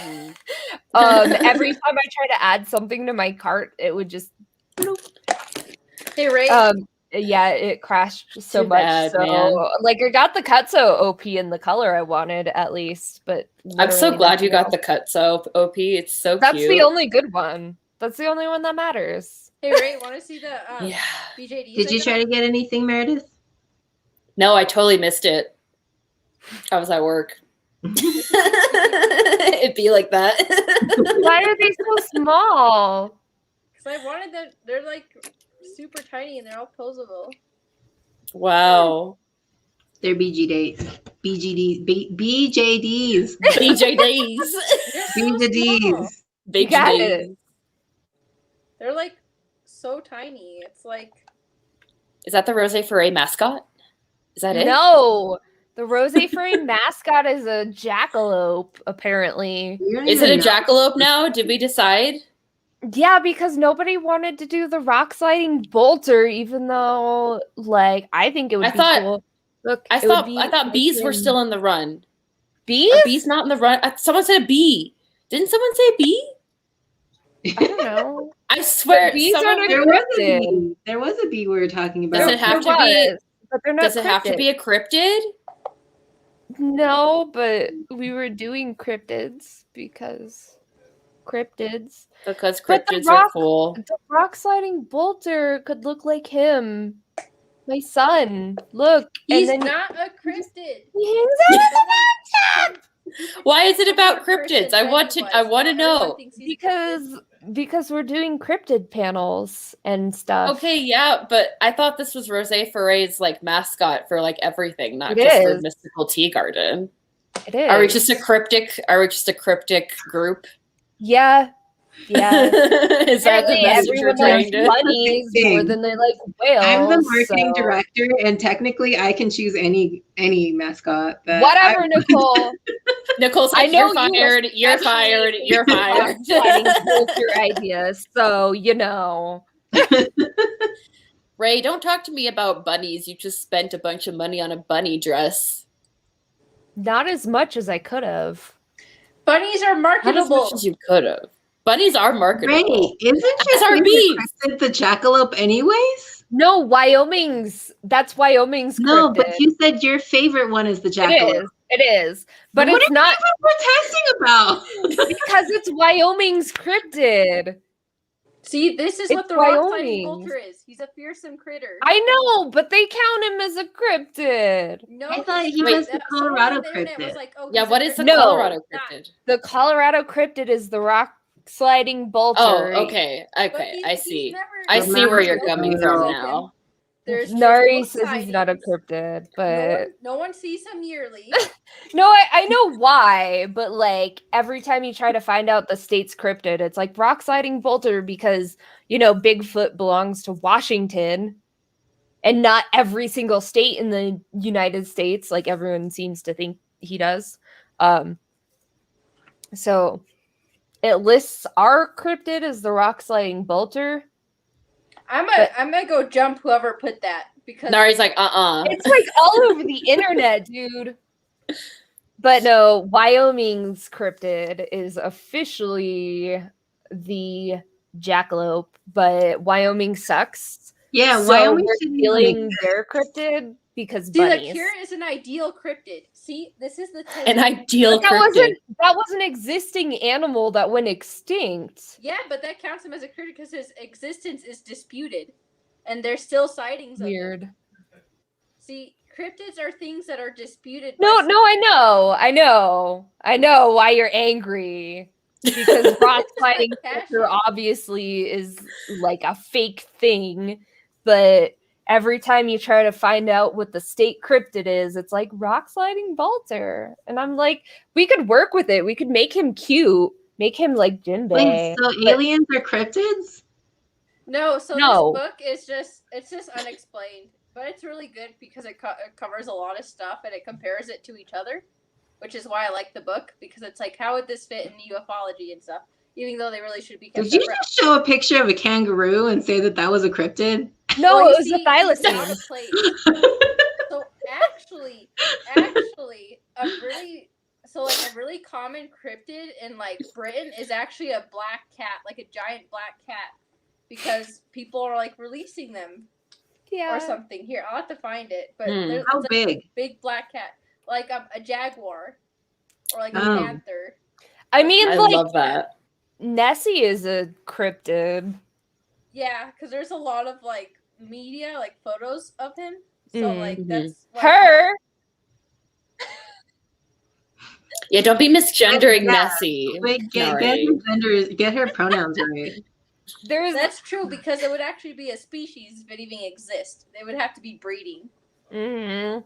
time I try to add something to my cart, it would just Hey Ray. Yeah, it crashed so Too much. bad, so man. like I got the Cutso OP in the color I wanted at least, but I'm so glad you got the Cutso OP. It's so That's cute. the only good one. That's the only one that matters. Hey Ray, want to see the Yeah. BJDs? Did you try to get anything, Meredith? No, I totally missed it. I was at work. It'd be like that. Why are they so small? Because I wanted them. They're like super tiny and they're all posable. Wow. They're BJDs. BJDs. BJDs. BJDs. BJDs. They're like so tiny. It's like. Is that the Rose Foray mascot? Is that it? No. The Rose Foray mascot is a jackalope, apparently. Is it a jackalope now? Did we decide? Yeah, because nobody wanted to do the rock sliding bolter, even though, like, I think it would be cool. Look, I thought bees were still in the run. Bees? Are bees not in the run? Someone said a bee. Didn't someone say a bee? I don't know. I swear, bees are there was a bee. There was a bee we were talking about. Does it have to be? But they're not. Does it have to be a cryptid? No, but we were doing cryptids because cryptids. Because cryptids are cool. The rock sliding bolter could look like him. My son, look. He's and then not a cryptid. He hangs out in the bathtub. Why is it about cryptids? I want to know. Because we're doing cryptid panels and stuff. Okay, yeah, but I thought this was Rosé Foray's like mascot for like everything, not It just is. the Mystical Tea Garden. It is. Are we just a cryptic group? Yeah. Yeah. Is that the message everyone likes bunnies more than they like whales? I'm the marketing director, and technically I can choose any mascot. Whatever, Nicole. Nicole's like, you're fired, you're fired, you're fired. Your ideas, so you know. Ray, don't talk to me about bunnies. You just spent a bunch of money on a bunny dress. Not as much as I could have. Bunnies are marketable. Not as much as you could have. Bunnies are marketable. Ray, isn't your the jackalope anyways? No, that's Wyoming's cryptid. No, but you said your favorite one is the jackalope. It is. But what it's not protesting about. because it's Wyoming's cryptid. See, this is what the rock-sliding vulture is. He's a fearsome critter. I know, but they count him as a cryptid. No, I thought he was the Colorado cryptid. Like, oh, yeah, what is the Colorado cryptid? The Colorado cryptid is the rock-sliding vulture. Oh, okay. I see. I see where you're coming from now. Nari says he's not a cryptid, but no one sees him yearly. No, I know why, but like every time you try to find out the state's cryptid, it's like rock sliding vulture because Bigfoot belongs to Washington and not every single state in the United States, like everyone seems to think he does. So it lists our cryptid as the rock sliding vulture. I'm gonna go jump whoever put that because Nari's like, It's like all over the internet, dude. But no, Wyoming's cryptid is officially the jackalope, but Wyoming sucks. Yeah, so Wyoming we're stealing their cryptid because bunnies. The cure is an ideal cryptid. See, this is the an ideal cryptid. That was an existing animal that went extinct. Yeah, but that counts him as a cryptid because his existence is disputed, and there's still sightings. Weird. Of him. See, cryptids are things that are disputed. No, I know why you're angry. Because rock sliding vulture obviously is like a fake thing, but every time you try to find out what the state cryptid is, it's like rock sliding vulture. And I'm like, we could work with it. We could make him cute, make him like Jinbei. Wait, so aliens are cryptids? No, so this book is just unexplained, but it's really good because it covers a lot of stuff and it compares it to each other, which is why I like the book, because it's like, how would this fit in ufology and stuff, even though they really should be kept separate. Did you just show a picture of a kangaroo and say that was a cryptid? No, it was a thylacine. So actually, a really common cryptid in like Britain is actually a black cat, like a giant black cat, because people are like releasing them, or something. Here, I'll have to find it. But how big? Big black cat, like a jaguar, or like a panther. I mean, I love that. Nessie is a cryptid. Yeah, because there's a lot of like media, like photos of him. So like that's her. Yeah, don't be misgendering Nessie. Wait, get her pronouns right. That's true, because it would actually be a species if it even exists. They would have to be breeding. Mm-hmm.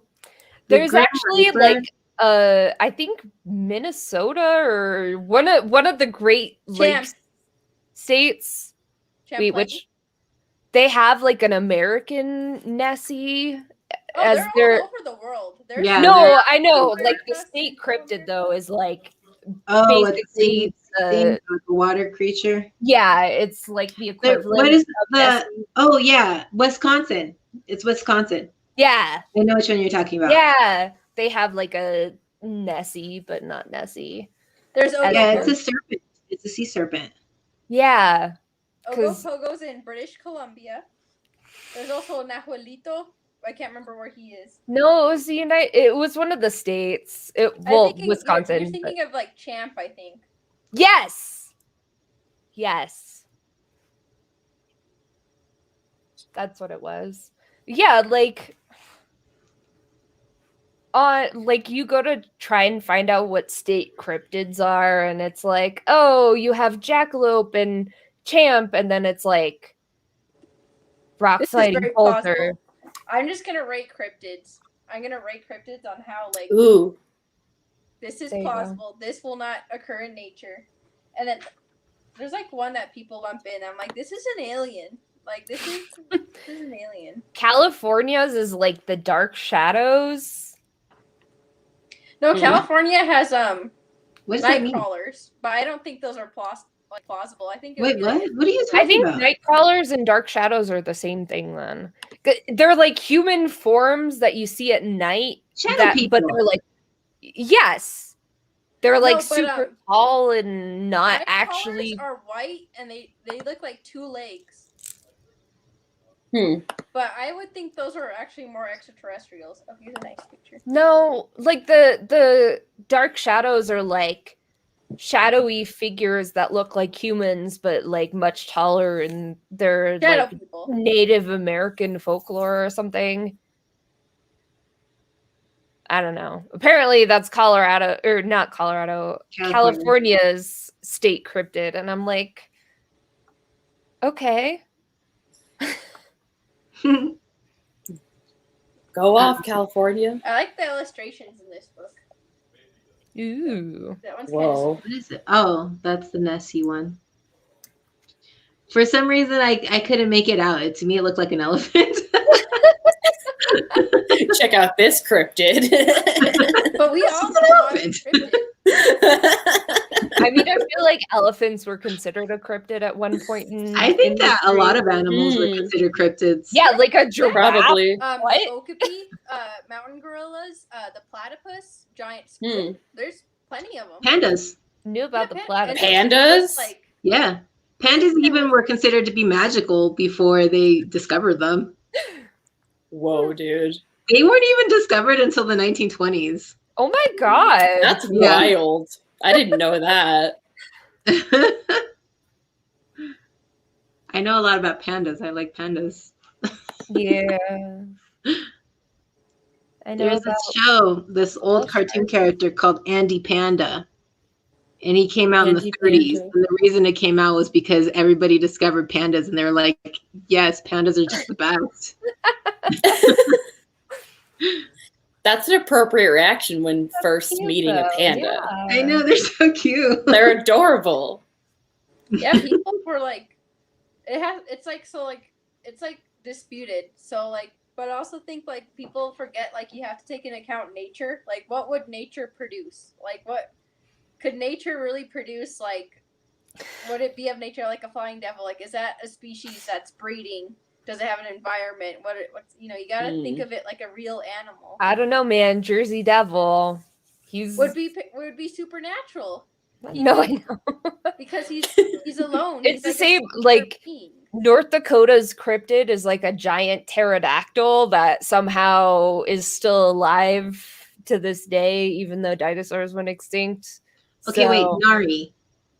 There's actually like I think Minnesota or one of the Great Lakes states. Which they have like an American Nessie as they're all over the world. I know. Like the state cryptid though is like basically the water creature. Yeah, it's like the equivalent. What is Wisconsin. It's Wisconsin. Yeah, I know which one you're talking about. Yeah, they have like a Nessie, but not Nessie. It's a serpent. It's a sea serpent. Yeah. Ogopogo's in British Columbia. There's also Nahuelito. I can't remember where he is. No, it was it was one of the states. Wisconsin. You're thinking of like Champ, I think. Yes. That's what it was. Yeah, like you go to try and find out what state cryptids are, and it's like, oh, you have jackalope and champ, and then it's like rock sliding boulder. I'm just gonna rate cryptids. I'm gonna rate cryptids on how like Ooh. This is plausible. This will not occur in nature. And then there's like one that people lump in. I'm like, this is an alien. Like this is an alien. California's is like the dark shadows. No, California has night mean? crawlers, but I don't think those are plausible. I think. Wait, what? What are you talking about? Night crawlers and dark shadows are the same thing. Then they're like human forms that you see at night. But they're like, yes, they're like super tall and not night actually. Are white and they look like two legs. But I would think those are actually more extraterrestrials. Oh, here's a nice picture. No, like the dark shadows are like shadowy figures that look like humans, but like much taller, and they're like Native American folklore or something. I don't know. Apparently that's Colorado, or not Colorado, California's state cryptid. And I'm like, okay. Go off, California. I like the illustrations in this book. Ooh. That one's Whoa. What is it? Oh, that's the Nessie one. For some reason, I couldn't make it out. To me, it looked like an elephant. Check out this cryptid. But we all know cryptid. I mean, I feel like elephants were considered a cryptid at one point. I think that a lot of animals were considered cryptids. Yeah, like a giraffe. Probably. Okapi, mountain gorillas, the platypus, giant squid. There's plenty of them. Pandas. Knew about the platypus. Pandas? Yeah. Pandas even were considered to be magical before they discovered them. Whoa, dude. They weren't even discovered until the 1920s. Oh my god. That's wild. I didn't know that. I know a lot about pandas. I like pandas. Yeah. There's this old cartoon character called Andy Panda. And he came out in the 30s. And the reason it came out was because everybody discovered pandas. And they're like, yes, pandas are just the best. That's an appropriate reaction when first meeting a panda. Yeah. I know, they're so cute. They're adorable. Yeah, people were like, it's like disputed. So like, but I also think like people forget like you have to take into account nature. Like, what would nature produce? Like, what could nature really produce? Like, would it be of nature like a flying devil? Like, is that a species that's breeding? Does it have an environment? What's you gotta think of it like a real animal. I don't know, man. Jersey Devil. Would be supernatural. No, I know. Because he's alone. It's the same like North Dakota's cryptid is like a giant pterodactyl that somehow is still alive to this day, even though dinosaurs went extinct. Okay, wait, Nari.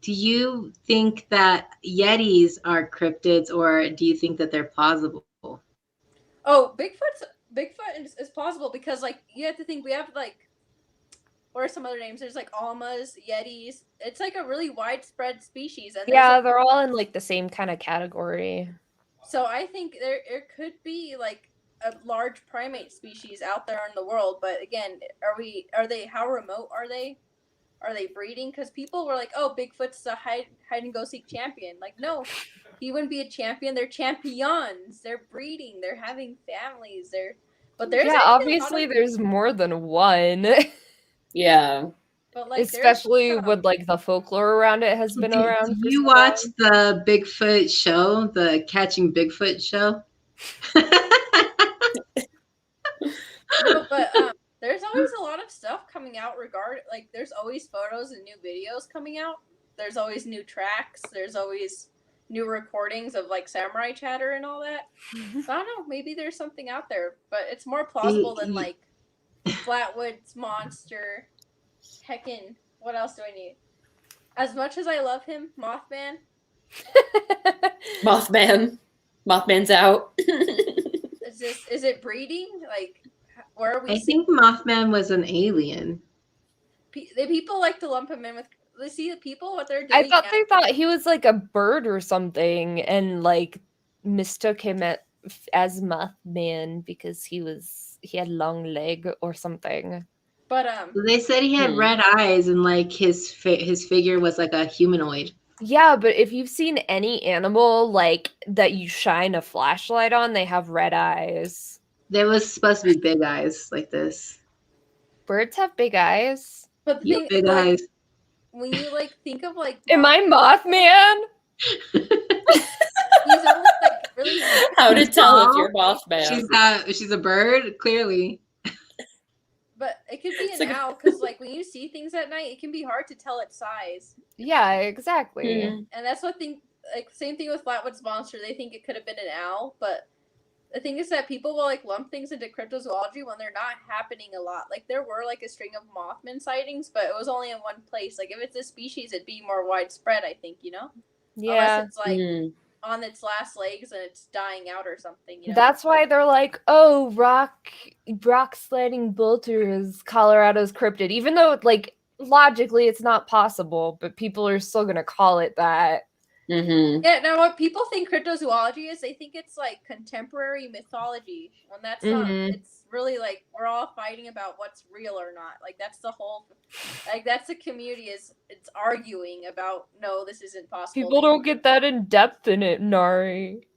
Do you think that Yetis are cryptids, or do you think that they're plausible? Oh, Bigfoot is plausible because like you have to think we have like, what are some other names? There's like Almas, Yetis. It's like a really widespread species, and yeah, they're all in like the same kind of category. So I think there could be like a large primate species out there in the world, but again, are they? How remote are they? Are they breeding? Because people were like, "Oh, Bigfoot's a hide and go seek champion." Like, no, he wouldn't be a champion. They're champions. They're breeding. They're having families. There's obviously there's more than one. Yeah, but like, especially with like the folklore around it has been around. Did you watch the Bigfoot show, the Catching Bigfoot show? No, but there's always a lot of stuff coming out like there's always photos and new videos coming out. There's always new tracks. There's always new recordings of like samurai chatter and all that. So I don't know, maybe there's something out there, but it's more plausible than like Flatwoods monster. Heckin', what else do I need? As much as I love him, Mothman. Mothman's out. Is it breeding? Like, where are we? I think Mothman was an alien. The people like to lump him in with. They see the people what they're doing. I thought they thought he was like a bird or something, and like mistook him as Mothman because he had long leg or something. But they said he had red eyes and like his figure was like a humanoid. Yeah, but if you've seen any animal like that you shine a flashlight on, they have red eyes. There was supposed to be big eyes like this. Birds have big eyes. But the thing, big like, eyes. When you like think of like, am I Mothman? He's almost like really. How to tell if you're Mothman? She's a bird, clearly. But it could be an owl because, like, when you see things at night, it can be hard to tell its size. Yeah, exactly. Mm-hmm. And that's what same thing with Flatwoods Monster. They think it could have been an owl, but the thing is that people will like lump things into cryptozoology when they're not happening a lot. Like there were like a string of Mothman sightings, but it was only in one place. Like if it's a species, it'd be more widespread. I think Yeah. Unless it's like on its last legs and it's dying out or something. That's why they're like, oh, rock sliding bolter is Colorado's cryptid, even though like logically it's not possible, but people are still gonna call it that. Mm-hmm. Yeah. Now, what people think cryptozoology is, they think it's like contemporary mythology, when that's not. It's really like we're all fighting about what's real or not. Like that's the whole. Like that's the community it's arguing about. No, this isn't possible. People don't get that in depth in it, Nari.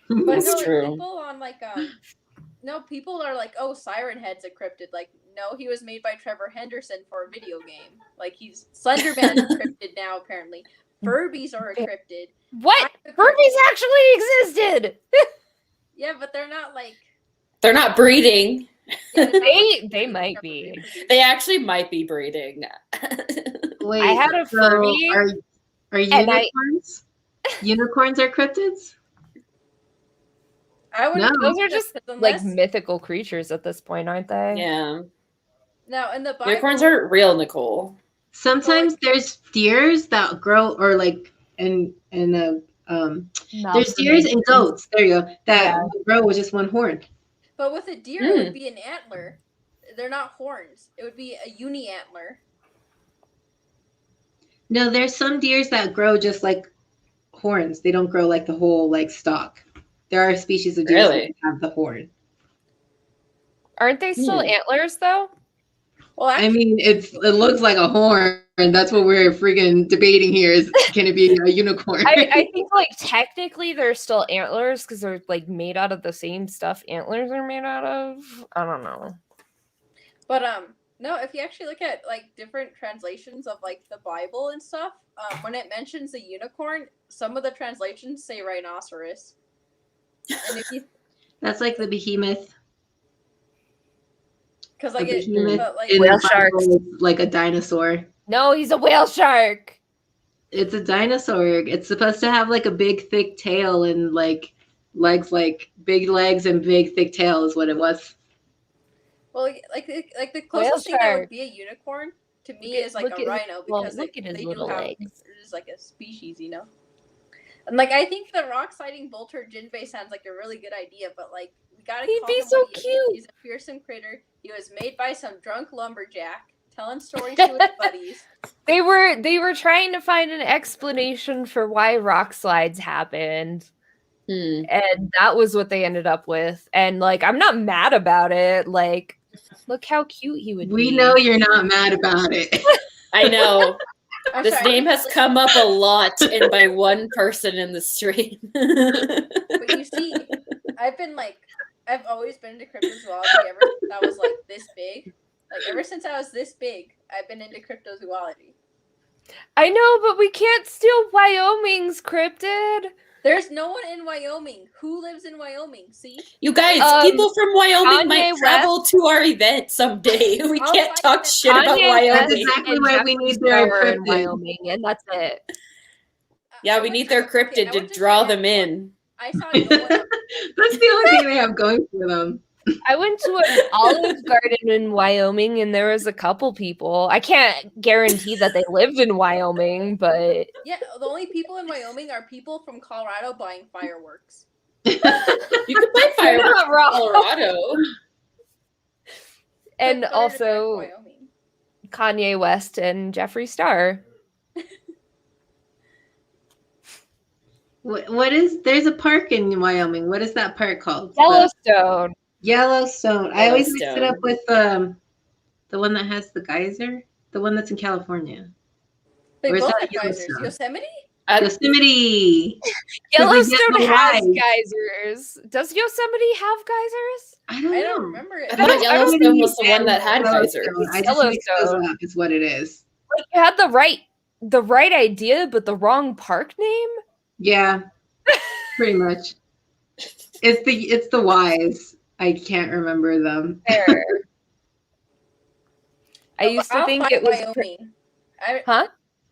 But that's true. People on like no, people are like, oh, Siren Head's a cryptid. Like, no, he was made by Trevor Henderson for a video game. Like he's Slenderman's a cryptid now apparently. Furbies are a cryptid. What? Furbies actually existed. Yeah, but they're not like. They're not breeding. Yeah, they might be. They actually might be breeding. Wait, I had a Furby. Are unicorns? Unicorns are cryptids? I would. No, those are just like mythical creatures at this point, aren't they? Yeah. Now, in the Bible, unicorns aren't real, Nicole. Sometimes there's deers that grow, or like there's deers and goats. There you go. That grow with just one horn. But with a deer, it would be an antler. They're not horns. It would be a uni-antler. No, there's some deers that grow just like horns. They don't grow like the whole like stalk. There are species of deer that have the horn. Aren't they still antlers though? Well, actually, I mean, it looks like a horn, and that's what we're freaking debating here. Is can it be a unicorn? I think like technically they're still antlers because they're like made out of the same stuff antlers are made out of. I don't know. But no, if you actually look at like different translations of like the Bible and stuff, when it mentions a unicorn, some of the translations say rhinoceros. And if you that's like the behemoth. Because like whale shark, like a dinosaur. No, he's a whale shark. It's a dinosaur. It's supposed to have like a big thick tail and like legs, like big legs and big thick tail is what it was. Well, like the closest thing that would be a unicorn to me is like a rhino, because look at his little legs. It's like a species, And like I think the rock sliding bolter Jinbei sounds like a really good idea, but like we gotta. He'd be so cute. He's a fearsome critter. He was made by some drunk lumberjack telling stories to his buddies. They were trying to find an explanation for why rock slides happened. And that was what they ended up with. And like I'm not mad about it. Like look how cute he would be. We know you're not mad about it. I know. This name has come up a lot and by one person in the stream. But you see, I've always been into cryptozoology ever since I was like this big. Like ever since I was this big, I've been into cryptozoology. I know, but we can't steal Wyoming's cryptid. There's no one in Wyoming. Who lives in Wyoming? See? You guys, people from Wyoming might travel to our event someday. We can't talk shit about Wyoming. That's exactly why we need their cryptid in Wyoming, and that's it. Yeah, we need their cryptid to draw them in. I saw no one. That's the only thing they have going for them. I went to an Olive Garden in Wyoming, and there was a couple people. I can't guarantee that they lived in Wyoming, but yeah, the only people in Wyoming are people from Colorado buying fireworks. You could play fireworks in Colorado. And also Kanye West and Jeffree Star. What is? There's a park in Wyoming. What is that park called? Yellowstone. Yellowstone. I always mix it up with the one that has the geyser, the one that's in California. Wait, both have geysers. Yosemite? Yosemite. Yellowstone has geysers. Does Yosemite have geysers? I don't remember it. I thought Yellowstone was the one that had geysers. I just mix those up is what it is. Like you had the right idea, but the wrong park name? Yeah. Pretty much. It's the Y's. I can't remember them. Fair. I used to think it was Wyoming.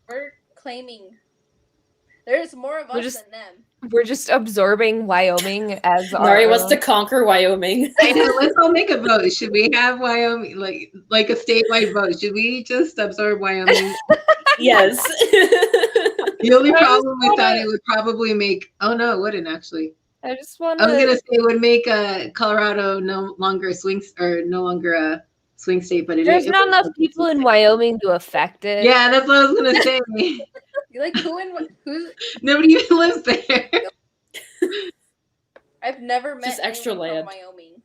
We're claiming there's more of us than them. We're just absorbing Wyoming as Nari wants to conquer Wyoming. I know. Let's all make a vote. Should we have Wyoming like a statewide vote? Should we just absorb Wyoming? Yes. The only problem with that, it would probably make. Oh no, it wouldn't actually. I just want. I was gonna say it would make Colorado no longer a swing state, but there's not enough people in Wyoming to affect it. Yeah, that's what I was gonna say. You like who's? Nobody even lives there. I've never met just extra land. From Wyoming.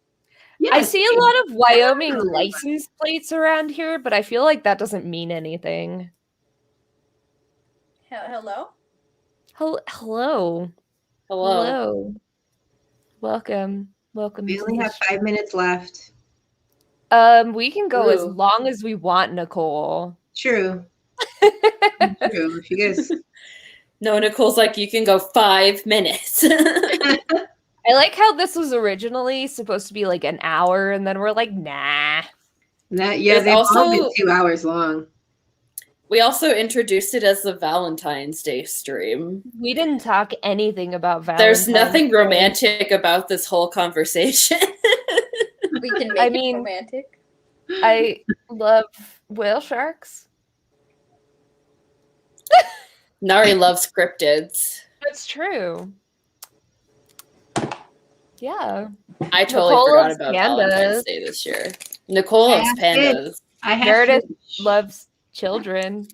Yeah, I see a lot of Wyoming license plates around here, but I feel like that doesn't mean anything. Hello? Hello. Welcome. We only have 5 minutes left. We can go as long as we want, Nicole. True. True. If you guys. No, Nicole's like, you can go 5 minutes. I like how this was originally supposed to be like an hour, and then we're like, nah. They've all been 2 hours long. We also introduced it as the Valentine's Day stream. We didn't talk anything about Valentine's There's nothing romantic about this whole conversation. We can make it romantic. I love whale sharks. Nari loves cryptids. That's true. Yeah. I totally forgot about Valentine's Day this year. Nicole loves pandas. Meredith loves children.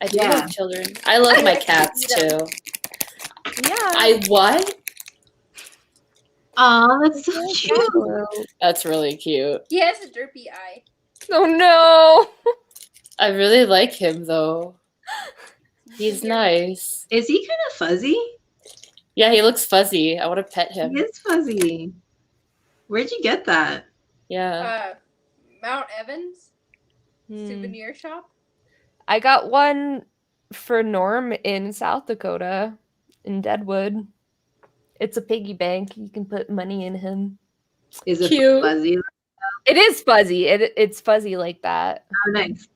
I do love children. I love my cats too. Yeah. What? Oh, that's so cute. That's really cute. He has a derpy eye. Oh no. I really like him though. He's nice. Is he kind of fuzzy? Yeah, he looks fuzzy. I want to pet him. He is fuzzy. Where'd you get that? Yeah. Mount Evans souvenir shop. I got one for Norm in South Dakota, in Deadwood. It's a piggy bank. You can put money in him. Is it cute? Fuzzy? It is fuzzy. It's fuzzy like that. Oh, nice.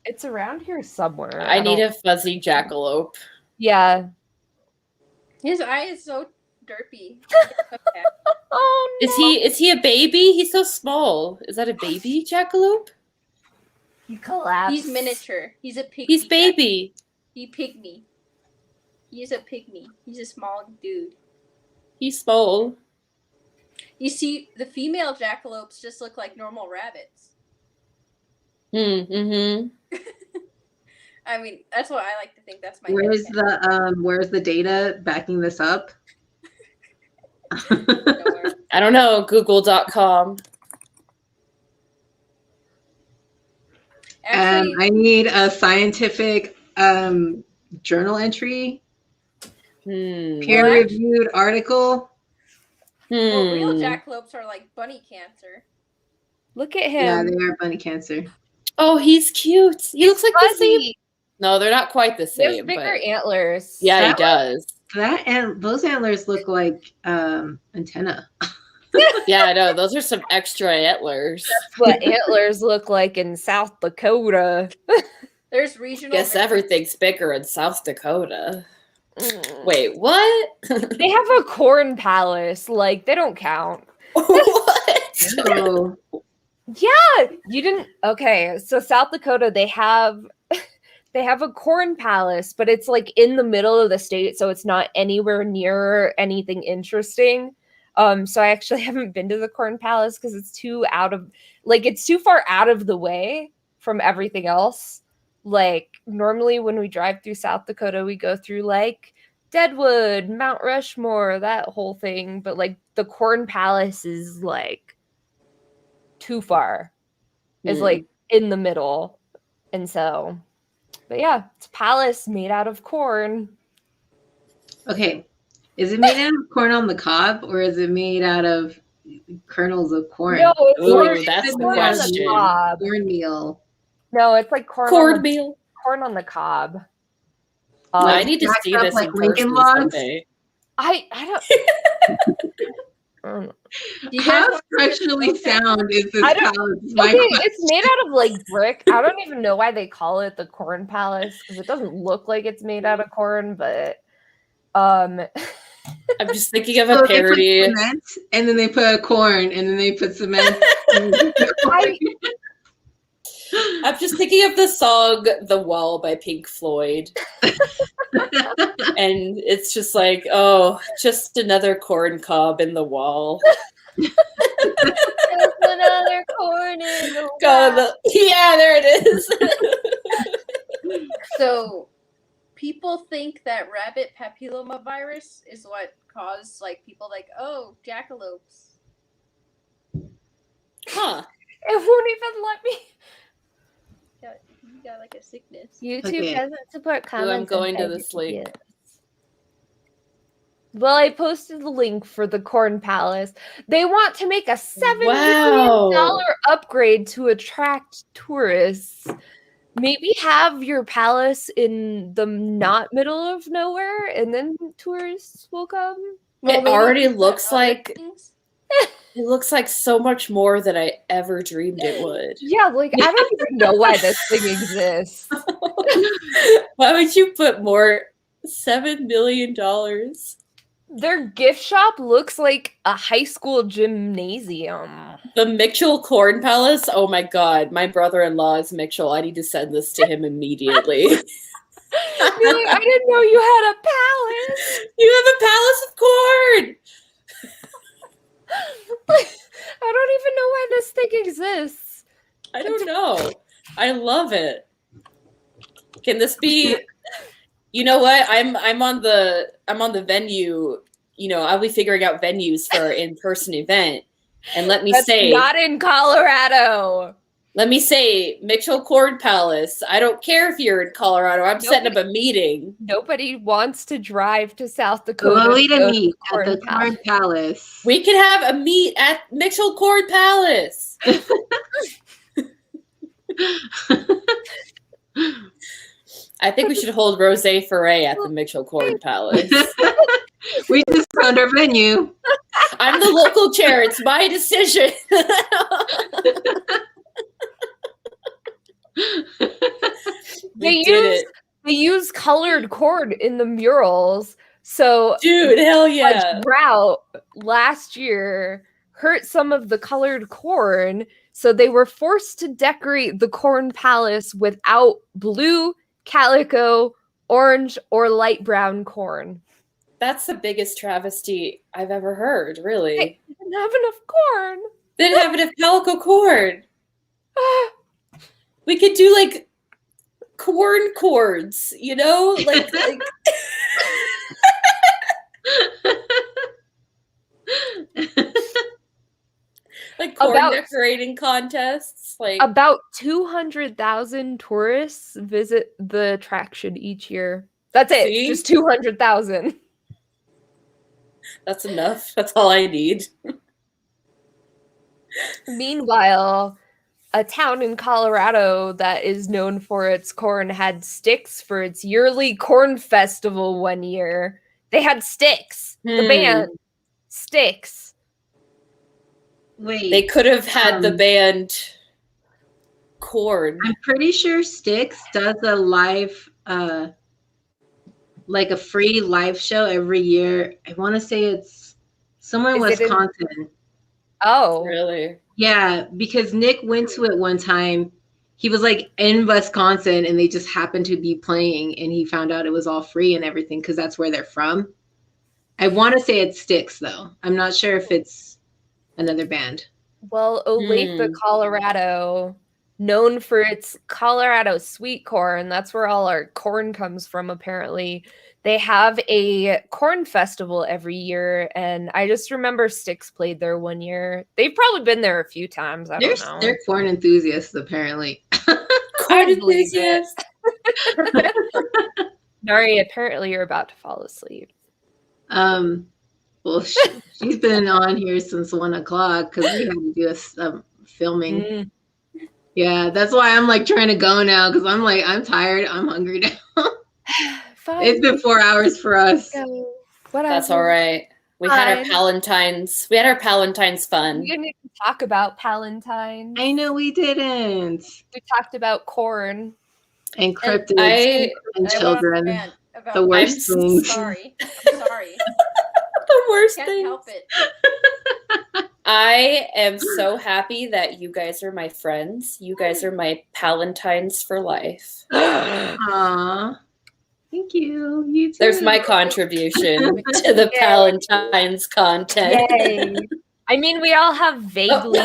It's around here somewhere. I need a fuzzy jackalope. Yeah. His eye is so derpy. Oh no. Is he a baby? He's so small. Is that a baby jackalope? He collapsed. He's miniature. He's a pygmy. He's baby. He pygmy. He's a pygmy. He's a small dude. He's small. You see, the female jackalopes just look like normal rabbits. Mm-hmm. I mean, that's what I like to think. That's my. Where's the data backing this up? I don't know. Google.com. Actually, I need a scientific journal entry, peer-reviewed article. Well, real jackalopes are like bunny cancer. Look at him. Yeah, they are bunny cancer. Oh, he's cute. He looks like fuzzy. the same. No, they're not quite the same. He has bigger antlers. Yeah, he does. Those antlers look like antenna. Yeah, I know. Those are some extra antlers. That's what antlers look like in South Dakota. There's regional. Guess everything's bigger in South Dakota. Wait, what? They have a corn palace. Like, they don't count. What? No. Yeah, you didn't. Okay, so South Dakota, they have They have a corn palace, but it's like in the middle of the state, so it's not anywhere near anything interesting. So I actually haven't been to the corn palace because it's too it's too far out of the way from everything else. Like normally when we drive through South Dakota, we go through like Deadwood, Mount Rushmore, that whole thing. But like the corn palace is like too far. It's like in the middle. And so, but yeah, it's a palace made out of corn. Okay. Is it made out of corn on the cob or is it made out of kernels of corn? No, it's that's corn on the cob. Cornmeal. No, it's like cornmeal. Corn on the cob. I need to see this in person someday. I don't. How structurally sound is this palace? It's made out of like brick. I don't even know why they call it the corn palace because it doesn't look like it's made out of corn, but I'm just thinking of a parody. They put cement, and then they put corn, and then they put cement. I'm just thinking of the song "The Wall" by Pink Floyd, and it's just like, oh, just another corn cob in the wall. Just another corn in the wall. Yeah, there it is. So, people think that rabbit papillomavirus is what caused like people like, oh, jackalopes. Huh? It won't even let me. You got like a sickness. YouTube doesn't support comments. I'm going to this link. Well, I posted the link for the Corn Palace. They want to make a $7 million upgrade to attract tourists. Maybe have your palace in the not middle of nowhere, and then tourists will come. Well, it already looks like it looks like so much more than I ever dreamed it would. Yeah, like I don't even know why this thing exists. Why would you put more $7 million? Their gift shop looks like a high school gymnasium. The Mitchell Corn Palace? Oh my god, my brother-in-law is Mitchell. I need to send this to him immediately. Like, I didn't know you had a palace. You have a palace of corn! I don't even know why this thing exists. I don't know. I love it. Can this be... You know what? I'm on the venue. You know, I'll be figuring out venues for our in-person event. And let me say, not in Colorado. Let me say, Mitchell Corn Palace. I don't care if you're in Colorado. I'm setting up a meeting. Nobody wants to drive to South Dakota. We'll meet at the Corn Palace. We can have a meet at Mitchell Corn Palace. I think we should hold Rosé Foray at the Mitchell Corn Palace. We just found our venue. I'm the local chair. It's my decision. They use colored corn in the murals. So, dude, hell yeah! Drought last year hurt some of the colored corn, so they were forced to decorate the Corn Palace without blue, calico, orange, or light brown corn. That's the biggest travesty I've ever heard, really. They didn't have enough corn. They didn't have enough calico corn. We could do, like, corn cords, you know? Like like corn decorating contests. Like about 200,000 tourists visit the attraction each year. That's it. See? Just 200,000. That's enough. That's all I need. Meanwhile, a town in Colorado that is known for its corn had Styx for its yearly corn festival one year. They had Styx, the band Styx. Wait, they could have had the band Corn. I'm pretty sure Styx does a live, like a free live show every year. I want to say it's somewhere in Wisconsin. Oh, really? Yeah, because Nick went to it one time. he was like in Wisconsin and they just happened to be playing and he found out it was all free and everything because that's where they're from. I want to say it's Styx though. I'm not sure if it's another band. Well, Olathe, Colorado, known for its Colorado sweet corn. That's where all our corn comes from, apparently. They have a corn festival every year, and I just remember Styx played there one year. They've probably been there a few times. I don't know. They're corn enthusiasts, apparently. Corn enthusiasts. Nari, apparently you're about to fall asleep. Well, she's been on here since 1 o'clock because we had to do a filming. Yeah, that's why I'm like trying to go now because I'm like, I'm tired. I'm hungry now. It's been 4 hours for us. That's all right. We had our Palentine's. We had our Palentine's fun. We didn't even talk about Palentine's. I know we didn't. We talked about corn and cryptids and children. The worst things. I'm sorry. The worst Can't things. help it. I am so happy that you guys are my friends. You guys are my Palentine's for life. Aww. Thank you. You too. There's my contribution to the Palentine's content. Yay. I mean, we all have vaguely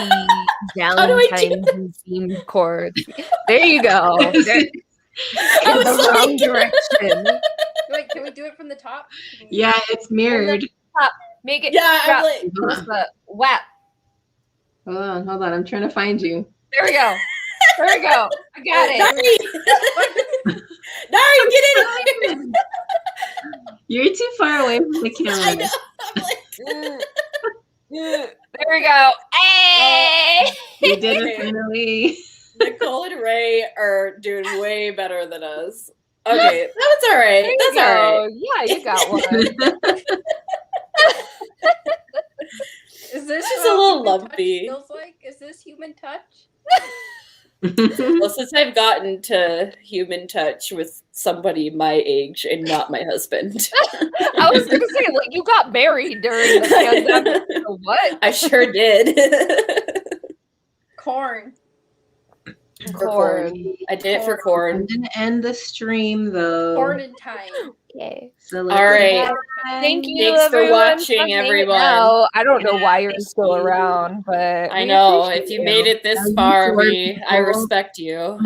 Valentine's themed chords. There you go. In the wrong direction. Wait, can we do it from the top? Yeah, it's mirrored. Make it. Yeah, WAP. Hold on. I'm trying to find you. There we go. I got it. Nari, get in. You're too far away from the camera. I know. I'm like, there we go. Hey! You did it finally. Nicole and Ray are doing way better than us. Okay, that's all right. That's all right. Yeah, you got one. Is this a little lumpy? Feels like? Is this human touch? Well, since I've gotten to human touch with somebody my age and not my husband. I was going to say, like, you got married during the pandemic. What? I sure did. Corn. I did it for corn. I'm gonna end the stream though. Corn and time. Okay. So all right. Thank you. Thanks for watching, everyone. I don't know why you're still around, but I know if you made it this far, I respect you.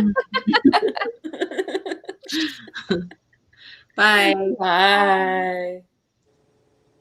Bye. Bye.